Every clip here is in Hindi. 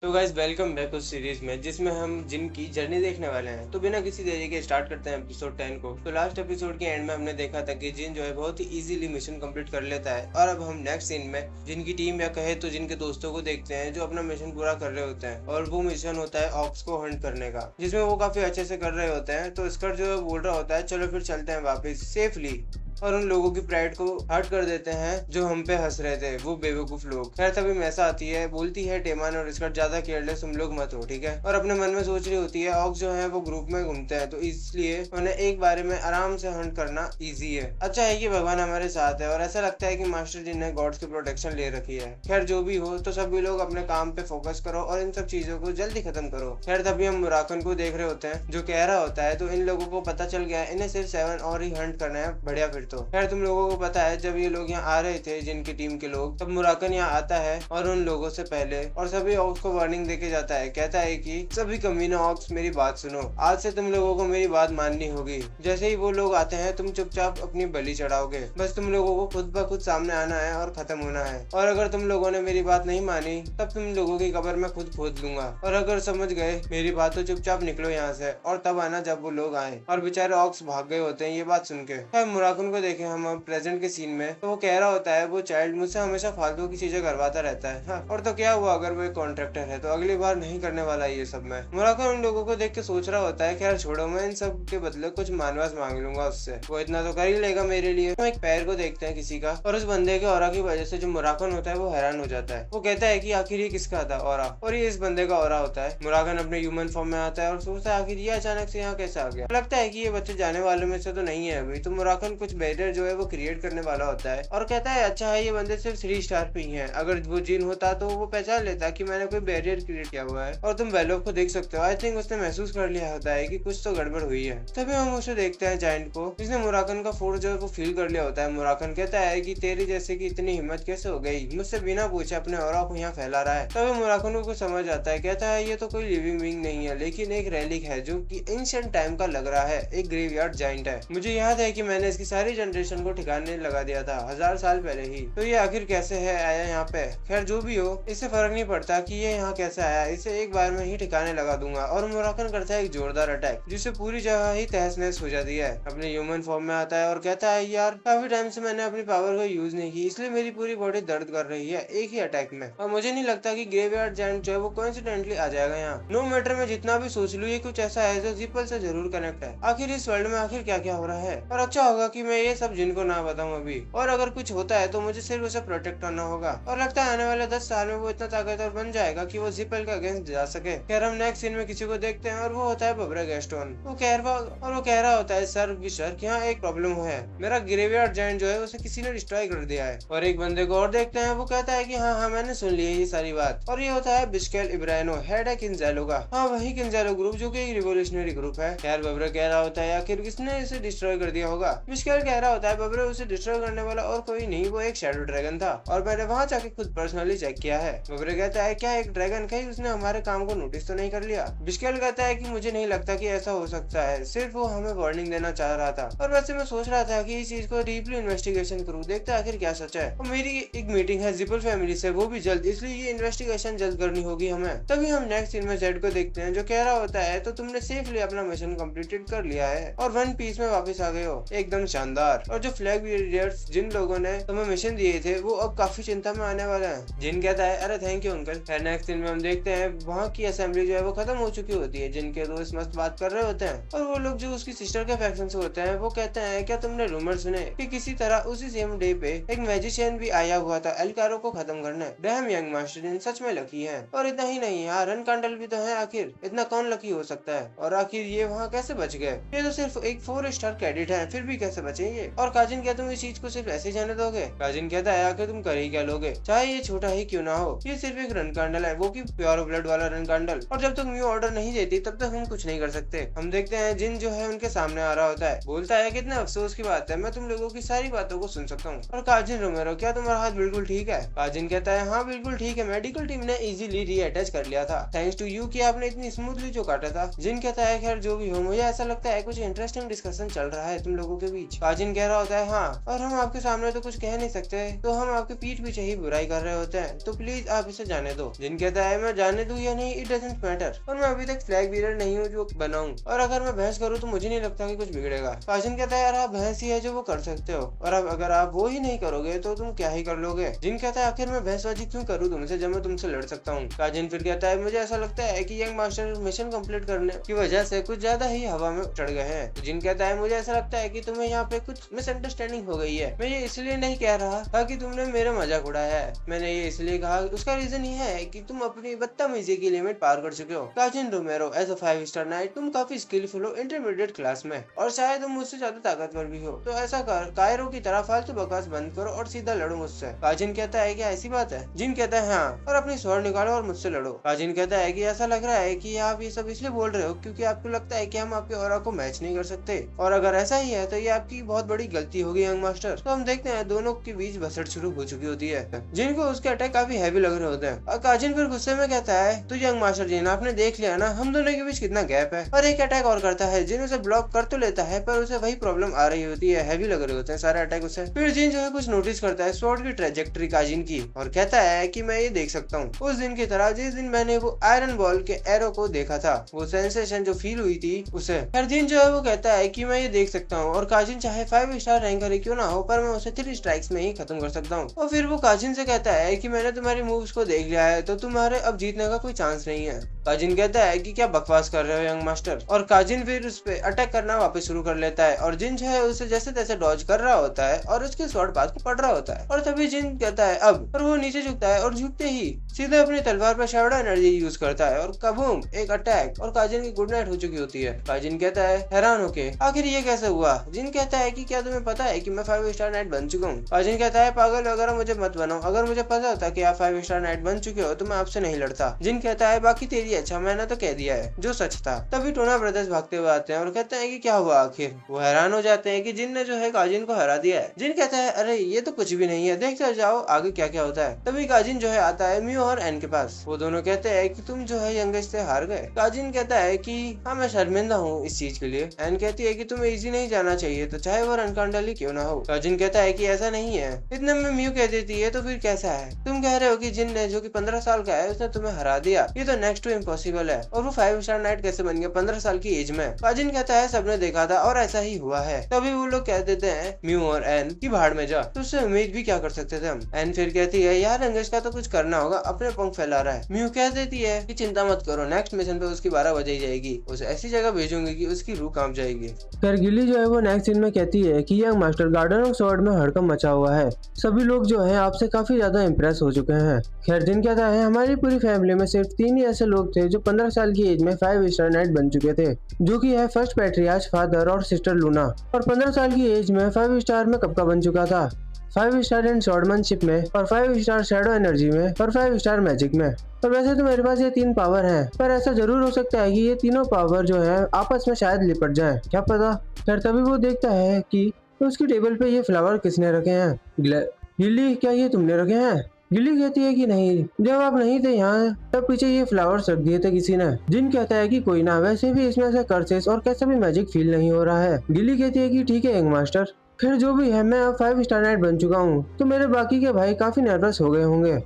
तो गाइस वेलकम बैक उस सीरीज में जिसमें हम जिन की जर्नी देखने वाले हैं। तो बिना किसी देरी के स्टार्ट करते हैं एपिसोड 10 को। तो लास्ट एपिसोड के एंड में हमने देखा था कि जिन जो है बहुत ही इजीली मिशन कंप्लीट कर लेता है। और अब हम नेक्स्ट सीन में जिनकी टीम या कहे तो जिनके दोस्तों को देखते हैं जो अपना मिशन पूरा कर रहे होते हैं। और वो मिशन होता है ऑक्स को हंट करने का, जिसमें वो काफी अच्छे से कर रहे होते हैं। तो स्कर्ट जो है बोल रहा होता है चलो फिर चलते हैं वापस सेफली, और उन लोगों की प्राइड को हर्ट कर देते हैं जो हम पे हंस रहे थे, वो बेवकूफ लोग। खैर तभी मैसा आती है, बोलती है टेमान और स्कर्ट ज्यादा केयरलेस तुम लोग मत हो, ठीक है। और अपने मन में सोच रही होती है ऑक्स जो है वो ग्रुप में घूमते हैं, तो इसलिए उन्हें एक बारे में आराम से हंट करना इजी है। अच्छा है कि भगवान हमारे साथ है, और ऐसा लगता है कि मास्टर जी ने गॉड्स की प्रोटेक्शन ले रखी है। खैर जो भी हो, तो सभी लोग अपने काम पे फोकस करो और इन सब चीजों को जल्दी खत्म करो। खैर तभी हम मुराकन को देख रहे होते हैं जो कह रहा होता है तो इन लोगों को पता चल गया है इन्हें सिर्फ 7 और ही हंट करना है। बढ़िया फिर तो। खैर तुम लोगों को पता है जब ये लोग यहाँ आ रहे थे जिनकी टीम के लोग, तब मुराकन यहाँ आता है और उन लोगों से पहले और सभी ऑक्स को वार्निंग देके जाता है। कहता है कि सभी कमीना ऑक्स मेरी बात सुनो, आज से तुम लोगों को मेरी बात माननी होगी। जैसे ही वो लोग आते हैं तुम चुपचाप अपनी बलि चढ़ाओगे, बस तुम लोगों को खुद ब खुद सामने आना है और खत्म होना है। और अगर तुम लोगों ने मेरी बात नहीं मानी तब तुम लोगों की कब्र में खुद खोद लूंगा। और अगर समझ गए मेरी बात तो चुपचाप निकलो यहाँ से और तब आना जब वो लोग आए। और बेचारे ऑक्स भाग गए होते हैं ये बात सुन के। खैर मुराकन को देखे हम प्रेजेंट के सीन में, तो वो कह रहा होता है वो चाइल्ड मुझसे हमेशा फालतू की चीजें करवाता रहता है। हाँ, और तो क्या हुआ अगर वो एक कॉन्ट्रैक्टर है तो अगली बार नहीं करने वाला ये सब। मैं मुराकन उन लोगों को देख के सोच रहा होता है खैर छोड़ो, मैं इन सब के बदले कुछ मानवास मांग लूंगा उससे, वो इतना तो कर ही लेगा मेरे लिए। तो एक पैर को देखते हैं किसी का, और उस बंदे के ऑरा की वजह से जो मुराकन होता है वो हैरान हो जाता है। वो कहता है कि आखिर ये किसका था ऑरा, और ये इस बंदे का ऑरा होता है। मुराकन अपने ह्यूमन फॉर्म में आता है और सोचता है आखिर ये अचानक से यहाँ कैसे आ गया। लगता है कि ये बच्चे जाने वालों में से तो नहीं है अभी। तो मुराकन कुछ बैरियर जो है वो क्रिएट करने वाला होता है और कहता है अच्छा है ये बंदे सिर्फ 3 स्टार पे ही हैं, अगर वो जिन होता तो वो पहचान लेता कि मैंने कोई बैरियर क्रिएट किया हुआ है। और तुम वेलोफ को देख सकते हो, आई थिंक उसने महसूस कर लिया होता है कि कुछ तो गड़बड़ हुई है। तभी हम उसे देखते हैं जायंट को, जिसने मुराकन का फोर्स जो है वो फील कर लिया होता है। मुराकन कहता है कि तेरी जैसे की इतनी हिम्मत कैसे हो गई, मुझसे बिना पूछे अपने ऑरा को यहाँ फैला रहा है। तभी मुराकन को समझ आता है, कहता है ये तो कोई लिविंग बीइंग नहीं है लेकिन एक रेलिक है जो कि एंशिएंट टाइम का लग रहा है, एक ग्रेवयार्ड जायंट है। मुझे याद है कि मैंने इसकी सारी जनरेशन को ठिकाने लगा दिया था 1000 साल पहले ही। तो ये आखिर कैसे है आया यहाँ पे। खैर जो भी हो, इससे फर्क नहीं पड़ता कि ये यहाँ कैसे आया, इसे एक बार में ही ठिकाने लगा दूंगा। और मुराकन करता है एक जोरदार अटैक जिससे पूरी जगह ही तहस नहस हो जाती है। अपने ह्यूमन फॉर्म में आता है और कहता है यार काफी टाइम से मैंने अपनी पावर को यूज नहीं की, इसलिए मेरी पूरी बॉडी दर्द कर रही है एक ही अटैक में। और मुझे नहीं लगता कि ग्रेवयार्ड जायंट जो है वो कोइंसिडेंटली आ जाएगा यहाँ। नो मैटर मैं जितना भी सोच लूँ, ये कुछ ऐसा है जो जिपल से जरूर कनेक्ट है। आखिर इस वर्ल्ड में आखिर क्या क्या हो रहा है, और अच्छा होगा कि मैं ये सब जिनको ना बताऊं अभी। और अगर कुछ होता है तो मुझे सिर्फ उसे प्रोटेक्ट करना होगा। और लगता है आने वाले 10 साल में वो इतना ताकतवर बन जाएगा कि वो जिपल के अगेंस्ट जा सके। खैर हम नेक्स्ट सीन में किसी को देखते हैं और वो होता है बबरा गैस्टोन। वो कह रहा होता है सर यहाँ एक प्रॉब्लम है, मेरा ग्रेवयार्ड जायंट जो है उसे किसी ने डिस्ट्रॉय कर दिया है। और एक बंदे को और देखते हैं, वो कहता है कि हाँ मैंने सुन लिया ये सारी बात। और ये होता है बिस्केल इब्रानो, हेड है किंजेलो का। हाँ वही किंजेलो ग्रुप जो कि रिवोल्यूशनरी ग्रुप है। खैर बबरा कह रहा होता है आखिर किसने इसे डिस्ट्रॉय कर दिया होगा। बिस्केल कह रहा होता है बबरा उसे डिस्ट्रॉय करने वाला और कोई नहीं, वो एक शैडो ड्रैगन था और मैंने वहाँ जाके खुद पर्सनली चेक किया है। बबरा कहता है क्या एक ड्रैगन, कहीं उसने हमारे काम को नोटिस तो नहीं कर लिया। बिस्केल कहता है कि मुझे नहीं लगता कि ऐसा हो सकता है, सिर्फ वो हमें वार्निंग देना चाह रहा था। और वैसे मैं सोच रहा था कि इस चीज को डीपली इन्वेस्टिगेशन करूं, देखते आखिर क्या सच है। और मेरी एक मीटिंग है जिपल फैमिली से, वो भी जल्द, इसलिए ये इन्वेस्टिगेशन जल्द करनी होगी हमें। तभी हम नेक्स्ट सीन में जेड को देखते हैं जो कह रहा होता है तो तुमने सेफली अपना मिशन कंप्लीटेड कर लिया है और वन पीस में वापस आ गए हो, एकदम शानदार। और जो फ्लैग बेरियर्स जिन लोगों ने तुम्हें मिशन दिए थे वो अब काफी चिंता में आने वाला है। जिन कहता है अरे थैंक यू अंकल। खैर नेक्स्ट सीन में हम देखते हैं वहाँ की असेंबली जो है वो खत्म हो चुकी होती है। जिनके दोस्त मस्त बात कर रहे होते हैं और वो लोग जो उसकी सिस्टर के फैक्शन से होते हैं वो कहते हैं क्या तुमने रूमर सुने कि किसी तरह उसी सेम डे पे एक मैजिशियन भी आया हुआ था एल्कारो को खत्म करने। डैम यंग मास्टर जिन सच में लकी है। और इतना ही नहीं यार रन कांडल भी तो है, आखिर इतना कौन लकी हो सकता है। और आखिर ये वहाँ कैसे बच गए, ये तो सिर्फ एक 4 स्टार कैडेट है, फिर भी कैसे बचेंगे। और काजिन क्या तुम इस चीज को सिर्फ ऐसे जाने दोगे। काजिन कहता है आखिर तुम कर ही क्या लोगे, चाहे ये छोटा ही क्यों ना हो, ये सिर्फ एक रन कांडल है, वो की प्योर ब्लड वाला रन कांडल। और जब तक न्यू ऑर्डर नहीं देती तब तक हम कुछ नहीं कर सकते। हम देखते हैं जिन जो है उनके सामने आ रहा होता है, बोलता है कितना अफसोस की बात है, मैं तुम लोगों की सारी बातों को सुन सकता हूँ। और काजिन रोमेरो क्या तुम्हारा हाथ बिल्कुल ठीक है। काजिन कहता है हाँ बिल्कुल ठीक है, मेडिकल टीम ने इजीली रीअटैच कर लिया था थैंक्स टू यू कि आपने इतनी स्मूथली जो काटा था। जिन कहता है खैर जो भी हो, मुझे ऐसा लगता है कुछ इंटरेस्टिंग डिस्कशन चल रहा है तुम लोगों के बीच। काजिन काजिन कह रहा होता है हाँ, और हम आपके सामने तो कुछ कह नहीं सकते, तो हम आपके पीठ पीछे ही बुराई कर रहे होते हैं, तो प्लीज आप इसे जाने दो। जिन कहता है मैं जाने दूं या नहीं, इट डजंट मैटर, और मैं अभी तक फ्लैग बीरर नहीं हूँ जो बनाऊं, और अगर मैं बहस करूँ तो मुझे नहीं लगता कि कुछ बिगड़ेगा। काजिन कहता है यार आप बहस ही है जो वो कर सकते हो, और अब अगर आप वो ही नहीं करोगे तो तुम क्या ही कर लोगे। जिन कहता है आखिर मैं बहसबाजी क्यों करूँ तुमसे जब मैं तुमसे लड़ सकता हूँ। काजिन फिर कहता है मुझे ऐसा लगता है कि यंग मास्टर मिशन कंप्लीट करने की वजह से कुछ ज्यादा ही हवा में चढ़ गए हैं। तो जिन कहता है मुझे ऐसा लगता है कि तुम्हें यहाँ पे कुछ मिसअंडरस्टैंडिंग हो गई है, मैं ये इसलिए नहीं कह रहा था कि तुमने मेरा मजाक उड़ाया है, मैंने ये इसलिए कहा, उसका रीजन ये है कि तुम अपनी बदतमीजी की लिमिट पार कर चुके हो। Cousin Romero as a 5 star knight तुम काफी स्किलफुल हो इंटरमीडिएट क्लास में, और शायद तुम मुझसे ज्यादा ताकतवर भी हो, तो ऐसा कर कायरो की तरह फालतू बकवास बंद करो और सीधा लड़ो मुझसे। काजिन कहता है कि ऐसी बात है। जिन कहता है हाँ, और अपनी स्वॉर्ड निकालो और मुझसे लड़ो। काजिन कहता है कि ऐसा लग रहा है कि आप ये सब इसलिए बोल रहे हो क्योंकि आपको लगता है कि हम आपके ऑरा को मैच नहीं कर सकते, और अगर ऐसा ही है तो ये आपकी बहुत बड़ी गलती होगी यंग मास्टर। तो हम देखते हैं दोनों के बीच भसड़ शुरू हो चुकी होती है। जिनको उसके अटैक काफी हैवी लग रहे होते हैं, और काजिन फिर गुस्से में कहता है तो यंग मास्टर जिन आपने देख लिया ना हम दोनों के बीच कितना गैप है, और एक अटैक और करता है। जिन उसे ब्लॉक कर तो लेता है पर उसे वही प्रॉब्लम आ रही होती है, हैवी लग रहे होते हैं सारे अटैक उसे। फिर जिन जो है कुछ नोटिस करता है स्वॉर्ड की ट्रेजेक्टरी काजिन की, और कहता है कि मैं ये देख सकता हूँ उस दिन की तरह जिस दिन मैंने वो आयरन बॉल के एरो को देखा था, वो सेंसेशन जो फील हुई थी उसे। हर दिन जो है वो कहता है कि मैं ये देख सकता हूँ, और काजिन चाहे 5 स्टार रैंकर ही क्यों ना हो पर मैं उसे 3 स्ट्राइक्स में ही खत्म कर सकता हूँ। और फिर वो काजिन से कहता है कि मैंने तुम्हारी मूव्स को देख लिया है, तो तुम्हारे अब जीतने का कोई चांस नहीं है। काजिन कहता है कि क्या बकवास कर रहे हो यंग मास्टर, और काजिन फिर उस पे अटैक करना वापस शुरू कर लेता है, और जिन जो है उसे जैसे तैसे डॉज कर रहा होता है और उसके स्वॉर्ड पाथ को पड़ रहा होता है, और तभी जिन कहता है अब, और वो नीचे झुकता है और झुकते ही सीधे अपनी तलवार पर शैडो एनर्जी यूज करता है, और कबूम एक अटैक, और काजिन की गुड नाइट हो चुकी होती है। काजिन कहता है हैरान होके आखिर ये कैसे हुआ। जिन कहता है कि क्या तुम्हें पता है कि मैं 5 स्टार नाइट बन चुका हूँ। काजिन कहता है पागल वगैरह मुझे मत बनाओ, अगर मुझे पता होता कि आप 5 स्टार नाइट बन चुके हो तो मैं आपसे नहीं लड़ता। जिन कहता है बाकी तेरी अच्छा, मैंने तो कह दिया है जो सच था। तभी टोना ब्रदर्स भागते हुए आते हैं और कहते हैं कि क्या हुआ आखिर। वो हैरान हो जाते हैं कि जिन ने जो है काजिन को हरा दिया है। जिन कहता है अरे ये तो कुछ भी नहीं है, देखते जाओ आगे क्या क्या होता है। तभी काजिन जो है आता है म्यू और एन के पास। वो दोनों कहते हैं कि तुम जो है यंगेस्ट से हार गए। काजिन कहता है कि हाँ मैं शर्मिंदा हूँ इस चीज के लिए। एन कहती है कि तुम्हें इजी नहीं जाना चाहिए, तो चाहे वो रनकांडली क्यों ना हो। काजिन कहता है कि ऐसा नहीं है। इतने में म्यू कह देती है तो फिर कैसा है, तुम कह रहे हो कि जिन ने जो कि 15 साल का है उसने तुम्हें हरा दिया, ये तो नेक्स्ट टू इम्पॉसिबल है, और वो 5 स्टार नाइट कैसे बन गया 15 साल की एज में। काजिन कहता है सबने देखा था और ऐसा ही हुआ है। तभी वो लोग कह देते हैं म्यू और एन की भाड़ में जा, तो उससे उम्मीद भी क्या कर सकते थे हम। एन फिर कहती है यार अंगेज का तो कुछ करना होगा, अपने पंख फैला रहा है। म्यू कह देती है कि चिंता मत करो, नेक्स्ट मिशन पे उसकी 12 बजे जाएगी, उसे ऐसी जगह भेजूंगी कि उसकी रूह कांप जाएगी। फिर गिली जो है वो नेक्स्ट सीन में कहती है कि young master garden of sword में हड़कंप मचा हुआ है, सभी लोग जो है आपसे काफी ज्यादा इम्प्रेस हो चुके हैं। खैर जिन कहता है हमारी पूरी फैमिली में सिर्फ 3 ही ऐसे लोग थे जो 15 साल की एज में 5 स्टार नाइट बन चुके थे, जो कि है फर्स्ट पैट्रियार्च, फादर और सिस्टर लूना, और 15 साल की एज में 5 स्टार में कब का बन चुका था, 5 स्टार इन स्वॉर्डमैनशिप में, और 5 स्टार शैडो एनर्जी में, और 5 स्टार मैजिक में। और वैसे तो मेरे पास ये 3 पावर हैं, पर ऐसा जरूर हो सकता है कि ये तीनों पावर जो है आपस में शायद लिपट जाए, क्या पता। फिर तभी वो देखता है कि उसकी टेबल पे ये फ्लावर किसने रखे हैं। गिल्ली क्या ये तुमने रखे हैं। गिल्ली कहती है कि नहीं, जब आप नहीं थे यहाँ तब पीछे ये फ्लावर्स रख दिए थे किसी ने। जिन कहता है कि कोई ना, वैसे भी इसमें से कर्सेस और कैसा भी मैजिक फील नहीं हो रहा है। गिल्ली कहती है कि ठीक है यंग मास्टर, फिर जो भी है मैं अब 5 स्टार नाइट बन चुका हूँ, तो मेरे बाकी के भाई काफी नर्वस हो गए होंगे,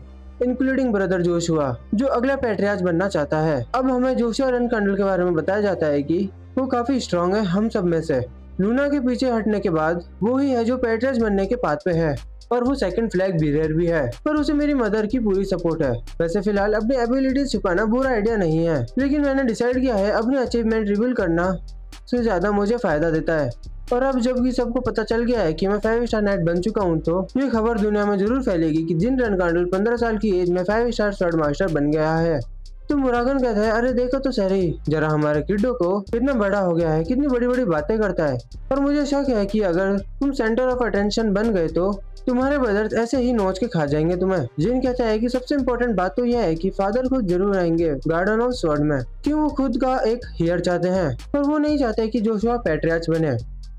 इंक्लूडिंग ब्रदर जोशुआ जो अगला पैट्रियार्च बनना चाहता है। अब हमें जोशुआ रनकांडल के बारे में बताया जाता है कि वो काफी स्ट्रॉन्ग है हम सब में से। लूना के पीछे हटने के बाद वो ही है जो पैट्रियार्च बनने के पाथ पे है, और वो सेकंड फ्लैग बीरर भी है, पर उसे मेरी मदर की पूरी सपोर्ट है। वैसे फिलहाल अपनी एबिलिटीज छुपाना बुरा आइडिया नहीं है, लेकिन मैंने डिसाइड किया है अपनी अचीवमेंट रिवील करना से ज्यादा मुझे फायदा देता है। और अब जबकि सबको पता चल गया है कि मैं 5 स्टार नाइट बन चुका हूँ, तो ये खबर दुनिया में जरूर फैलेगी कि जिन रनकांडल 15 साल की एज में 5 स्टार स्वॉर्ड मास्टर बन गया है। तो मुरागन कहता है अरे देखो तो सही, जरा हमारे किड्डो को कितना बड़ा हो गया है, कितनी बड़ी बड़ी बातें करता है। और मुझे शक है कि अगर तुम सेंटर ऑफ अटेंशन बन गए तो तुम्हारे ब्रदर्स ऐसे ही नोच के खा जाएंगे तुम्हें। जिन कहता है कि सबसे इम्पोर्टेंट बात तो यह है कि फादर खुद जरूर आएंगे गार्डन ऑफ स्वॉर्ड में, क्यों वो खुद का एक हेयर चाहते हैं, पर वो नहीं चाहते कि जोशुआ पैट्रियार्च बने।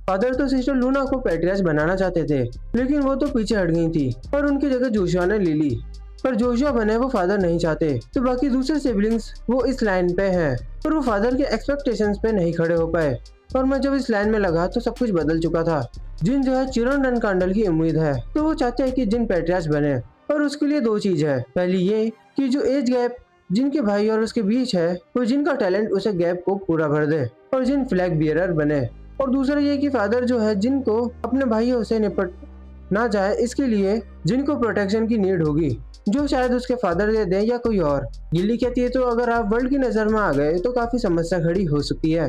फादर तो सिस्टर लूना को पैट्रियार्च बनाना चाहते थे, लेकिन वो तो पीछे हट गई थी और उनकी जगह जोशुआ ने ले ली। पर जोशुआ बने वो फादर नहीं चाहते, तो बाकी दूसरे सिबलिंग्स वो इस लाइन पे हैं, पर वो फादर के एक्सपेक्टेशंस पे नहीं खड़े हो पाए। और मैं जब इस लाइन में लगा तो सब कुछ बदल चुका था। जिन जो है चिरन रनकांडल की उम्मीद है, तो वो चाहते हैं कि जिन पैट्रियार्च बने, और उसके लिए दो चीज है। पहली ये कि जो एज गैप जिन के भाई और उसके बीच है, वो जिन का टैलेंट उसे गैप को पूरा भर दे और जिन फ्लैग बियरर बने। और दूसरा ये कि फादर जो है जिनको अपने भाइयों से निपट ना जाए, इसके लिए जिनको प्रोटेक्शन की नीड होगी, जो शायद उसके फादर दे दे या कोई और। गिल्ली कहती है तो अगर आप वर्ल्ड की नजर में आ गए तो काफी समस्या खड़ी हो सकती है।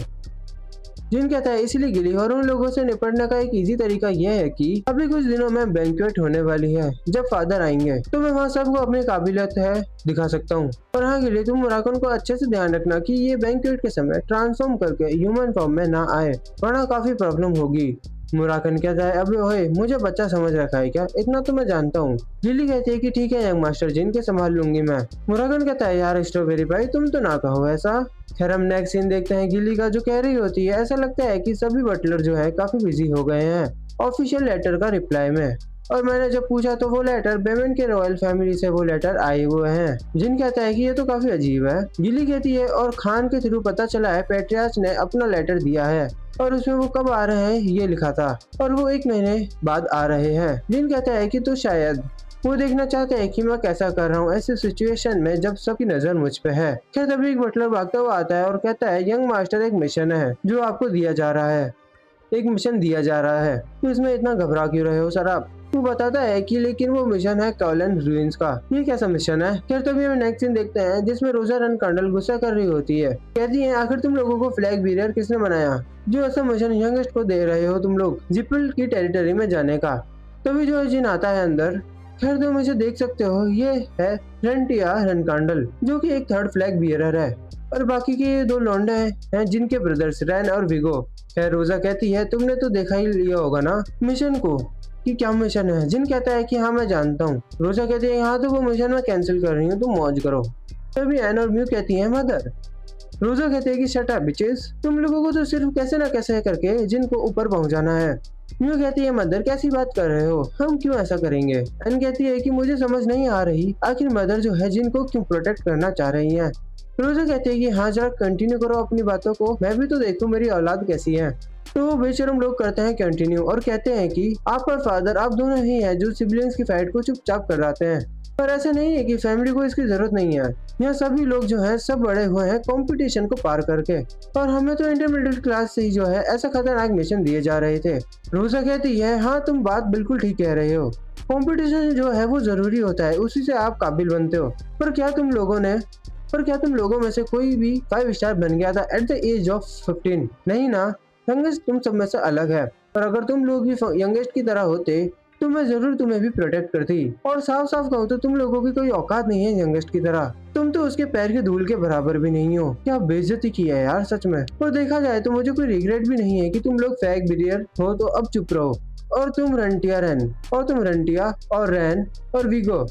जिन कहता है इसलिए गिली और उन लोगों से निपटने का एक इजी तरीका यह है कि अभी कुछ दिनों में बैंक्वेट होने वाली है। जब फादर आएंगे तो मैं वहाँ सबको अपनी काबिलियत है दिखा सकता हूँ। और हाँ गिली, तुम मुराकन को अच्छे से ध्यान रखना कि ये बैंक्वेट के समय ट्रांसफॉर्म करके ह्यूमन फॉर्म में ना आए, वरना काफी प्रॉब्लम होगी। मुराकन कहता है अबे ओए, मुझे बच्चा समझ रखा है क्या? इतना तो मैं जानता हूँ। लिली कहती है कि ठीक है यंग मास्टर, जिनके संभाल लूंगी मैं। मुराकन कहता है यार स्ट्रॉबेरी भाई, तुम तो ना कहो ऐसा। खैर हम नेक्स्ट सीन देखते हैं गिली का, जो कह रही होती है ऐसा लगता है कि सभी बटलर जो है काफी बिजी हो गए हैं ऑफिशियल लेटर का रिप्लाई में। और मैंने जब पूछा तो वो लेटर बेमन के रॉयल फैमिली से वो लेटर आए हुए हैं। जिन कहता है कि ये तो काफी अजीब है। गिली कहती है और खान के थ्रू पता चला है पैट्रियार्च ने अपना लेटर दिया है और उसमें वो कब आ रहे हैं ये लिखा था, और वो 1 महीने बाद आ रहे हैं। जिन कहता है कि तो शायद वो देखना चाहते हैं कि मैं कैसा कर रहा हूँ ऐसे सिचुएशन में जब सबकी नजर मुझ पे है। खैर तभी एक बटलर भागता हुआ आता है और कहता है यंग मास्टर, एक मिशन है जो आपको दिया जा रहा है, एक मिशन दिया जा रहा है, तो इसमें इतना घबरा क्यों रहे हो सर आप? वो बताता है कि लेकिन वो मिशन है कॉलन रूइंस का। ये कैसा मिशन है? खैर तभी हम नेक्स्ट सीन देखते हैं जिसमें रोजा रनकांडल गुस्सा कर रही होती है। कहती है आखिर तुम लोगों को फ्लैग बियरर किसने बनाया, जो ऐसा मिशन यंगेस्ट को दे रहे हो तुम लोग जिपल की टेरिटरी में जाने का? तभी जो जिन आता है अंदर। खैर तुम इसे देख सकते हो, ये है रेंटिया रनकांडल, जो कि एक थर्ड फ्लैग बियरर है, और बाकी के ये 2 लौंडे हैं जिनके ब्रदर्स रैन और विगो। खैर रोजा कहती है तुमने तो देखा ही लिया होगा ना मिशन को, कि क्या मिशन है? जिन कहता है कि हाँ मैं जानता हूँ। रोजा कहती है हाँ तो वो मिशन मैं कैंसिल कर रही हूँ, तुम मौज करो। तभी एन और म्यू कहती है मदर। रोजा कहते हैं कि शट अप बिचेस, तुम लोगों को तो सिर्फ कैसे ना कैसे करके जिनको ऊपर पहुंचाना है। म्यू कहती है मदर कैसी बात कर रहे हो, हम क्यों ऐसा करेंगे? एन कहती है कि मुझे समझ नहीं आ रही आखिर मदर जो है जिनको क्यों प्रोटेक्ट करना चाह रही है। रोजा कहते हैं कि हाँ जरा कंटिन्यू करो अपनी बातों को, मैं भी तो देखूं मेरी औलाद कैसी है। तो वो बेशरम लोग करते हैं कंटिन्यू और कहते हैं कि आप और फादर आप दोनों ही हैं जो सिबलिंग्स की फाइट को चुपचाप कराते हैं, पर ऐसा नहीं है कि फैमिली को इसकी जरूरत नहीं है। यहाँ सभी लोग जो हैं सब बड़े हुए हैं कंपटीशन को पार करके, और हमें तो इंटरमीडिएट क्लास से ही जो है ऐसा खतरनाक मिशन दिए जा रहे थे। रोजा कहती है हाँ तुम बात बिल्कुल ठीक कह रहे हो, कंपटीशन जो है वो जरूरी होता है, उसी से आप काबिल बनते हो। पर क्या तुम लोगों में से कोई भी 5 स्टार बन गया था एट द एज ऑफ 15? नहीं ना, यंगेस्ट तुम सब में से अलग है, और अगर तुम लोग भी यंगेस्ट की तरह होते तो मैं जरूर तुम्हें भी प्रोटेक्ट करती। और साफ साफ कहूँ तो तुम लोगों की कोई औकात नहीं है यंगेस्ट की तरह, तुम तो उसके पैर की धूल के बराबर भी नहीं हो। क्या बेइज्जती की है यार सच में। और देखा जाए तो मुझे कोई रिग्रेट भी नहीं है कि तुम लोग फ्लैग बियरर हो, तो अब चुप रहो। और तुम रंटिया और रैन और विगो,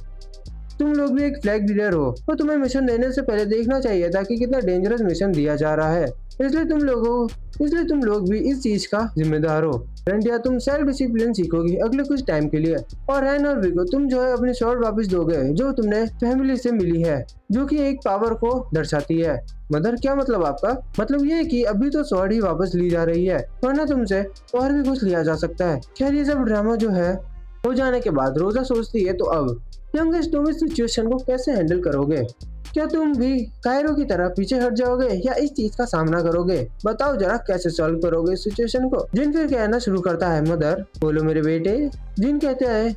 तुम लोग भी एक फ्लैग बियरर हो, तो तुम्हें मिशन देने से पहले देखना चाहिए था कि कितना डेंजरस मिशन दिया जा रहा है, इसलिए तुम लोग भी इस चीज का जिम्मेदार हो। रंटिया तुम सेल्फ डिसिप्लिन सीखोगी अगले कुछ टाइम के लिए, और रैन और विगो तुम जो है अपनी शॉर्ट वापस दोगे जो तुमने फैमिली से मिली है, जो कि एक पावर को दर्शाती है। मदर क्या मतलब आपका? मतलब ये कि अभी तो स्वॉर्ड ही वापस ली जा रही है, वरना तुमसे और भी कुछ लिया जा सकता है। खैर ये सब ड्रामा जो है हो जाने के बाद रोजा सोचती है तो अब यंगेस्ट तुम इस सिचुएशन को कैसे हैंडल करोगे? क्या तुम भी कायरो की तरह पीछे हट जाओगे या इस चीज का सामना करोगे? बताओ जरा कैसे सॉल्व करोगे इस सिचुएशन को? जिन फिर कहना शुरू करता है मदर बोलो मेरे बेटे। जिन कहते हैं